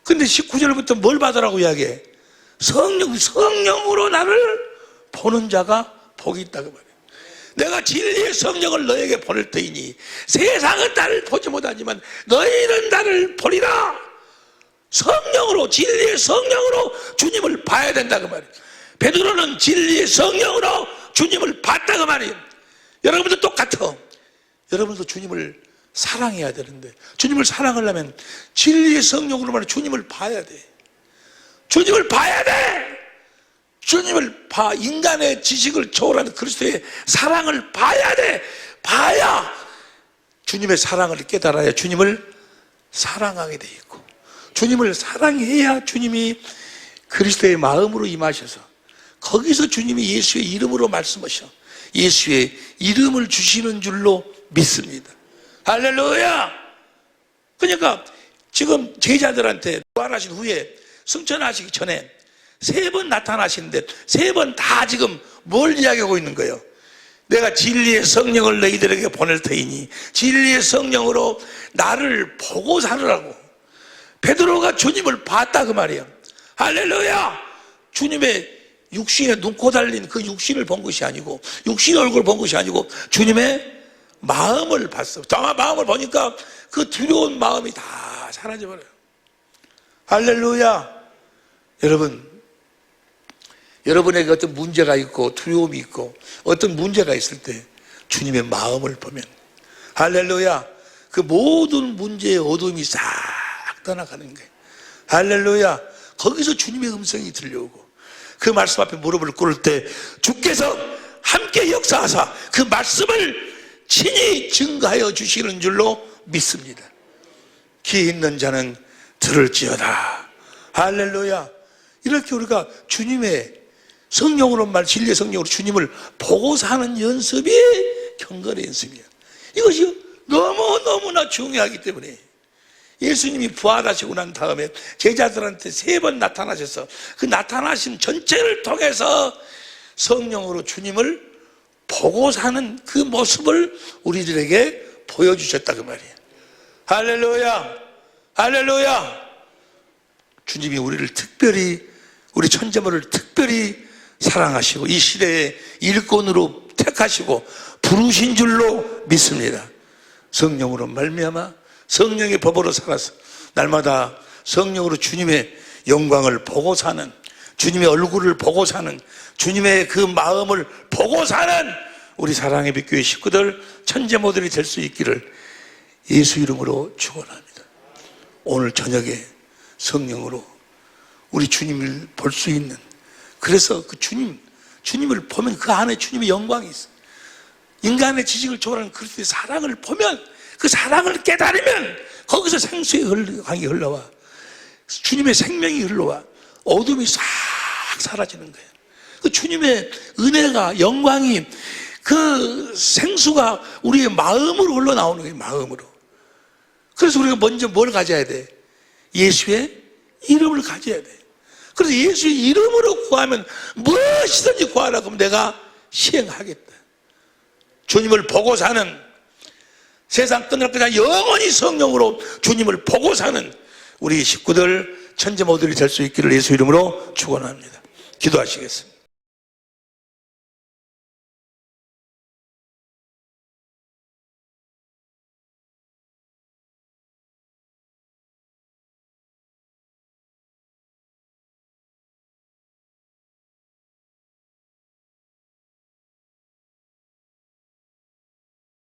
근데 19절부터 뭘 받으라고 이야기해? 성령으로 나를 보는 자가 복이 있다고 말해요. 내가 진리의 성령을 너에게 보낼 터이니 세상은 나를 보지 못하지만 너희는 나를 보리라. 성령으로, 진리의 성령으로 주님을 봐야 된다고 말이에요. 베드로는 진리의 성령으로 주님을 봤다고 말이에요. 여러분도 똑같아. 여러분도 주님을 사랑해야 되는데, 주님을 사랑하려면 진리의 성령으로만 주님을 봐야 돼. 주님을 봐야 돼. 주님을 봐. 인간의 지식을 초월하는 그리스도의 사랑을 봐야 돼. 봐야 주님의 사랑을 깨달아야 주님을 사랑하게 돼 있고, 주님을 사랑해야 주님이 그리스도의 마음으로 임하셔서 거기서 주님이 예수의 이름으로 말씀하셔 예수의 이름을 주시는 줄로 믿습니다. 할렐루야. 그러니까 지금 제자들한테 부활하신 후에 승천하시기 전에 3번 나타나시는데 3번 다 지금 뭘 이야기하고 있는 거예요? 내가 진리의 성령을 너희들에게 보낼 터이니 진리의 성령으로 나를 보고 살으라고. 베드로가 주님을 봤다 그 말이에요. 할렐루야. 주님의 육신에 눈코 달린 그 육신을 본 것이 아니고, 육신의 얼굴을 본 것이 아니고 주님의 마음을 봤어. 마음을 보니까 그 두려운 마음이 다 사라져버려요. 할렐루야. 여러분에게 어떤 문제가 있고 두려움이 있고 어떤 문제가 있을 때 주님의 마음을 보면, 할렐루야, 그 모든 문제의 어둠이 싹 떠나가는 거예요. 할렐루야. 거기서 주님의 음성이 들려오고, 그 말씀 앞에 무릎을 꿇을 때 주께서 함께 역사하사 그 말씀을 친히 증거하여 주시는 줄로 믿습니다. 귀 있는 자는 들을지어다. 할렐루야. 이렇게 우리가 주님의 성령으로 진리의 성령으로 주님을 보고 사는 연습이 경건의 연습이야. 이것이 너무너무나 중요하기 때문에 예수님이 부활하시고 난 다음에 제자들한테 3번 나타나셔서 그 나타나신 전체를 통해서 성령으로 주님을 보고 사는 그 모습을 우리들에게 보여주셨다 그 말이에요. 할렐루야. 할렐루야. 주님이 우리를 특별히, 우리 천재물을 특별히 사랑하시고 이 시대의 일꾼으로 택하시고 부르신 줄로 믿습니다. 성령으로 말미암아 성령의 법으로 살아서 날마다 성령으로 주님의 영광을 보고 사는, 주님의 얼굴을 보고 사는, 주님의 그 마음을 보고 사는 우리 사랑의 빛교회 식구들, 천재모들이 될 수 있기를 예수 이름으로 축원합니다. 오늘 저녁에 성령으로 우리 주님을 볼 수 있는, 그래서 그 주님을 보면 그 안에 주님의 영광이 있어. 인간의 지식을 초월하는 그리스도의 사랑을 보면, 그 사랑을 깨달으면 거기서 생수의 강이 흘러와. 주님의 생명이 흘러와 어둠이 싹 사라지는 거예요. 그 주님의 은혜가, 영광이, 그 생수가 우리의 마음으로 흘러나오는 거예요. 마음으로. 그래서 우리가 먼저 뭘 가져야 돼? 예수의 이름을 가져야 돼. 그래서 예수의 이름으로 구하면 무엇이든지 구하라 그러면 내가 시행하겠다. 주님을 보고 사는, 세상 끝날 때까지 영원히 성령으로 주님을 보고 사는 우리 식구들, 천재 모델이 될 수 있기를 예수 이름으로 축원합니다. 기도하시겠습니다.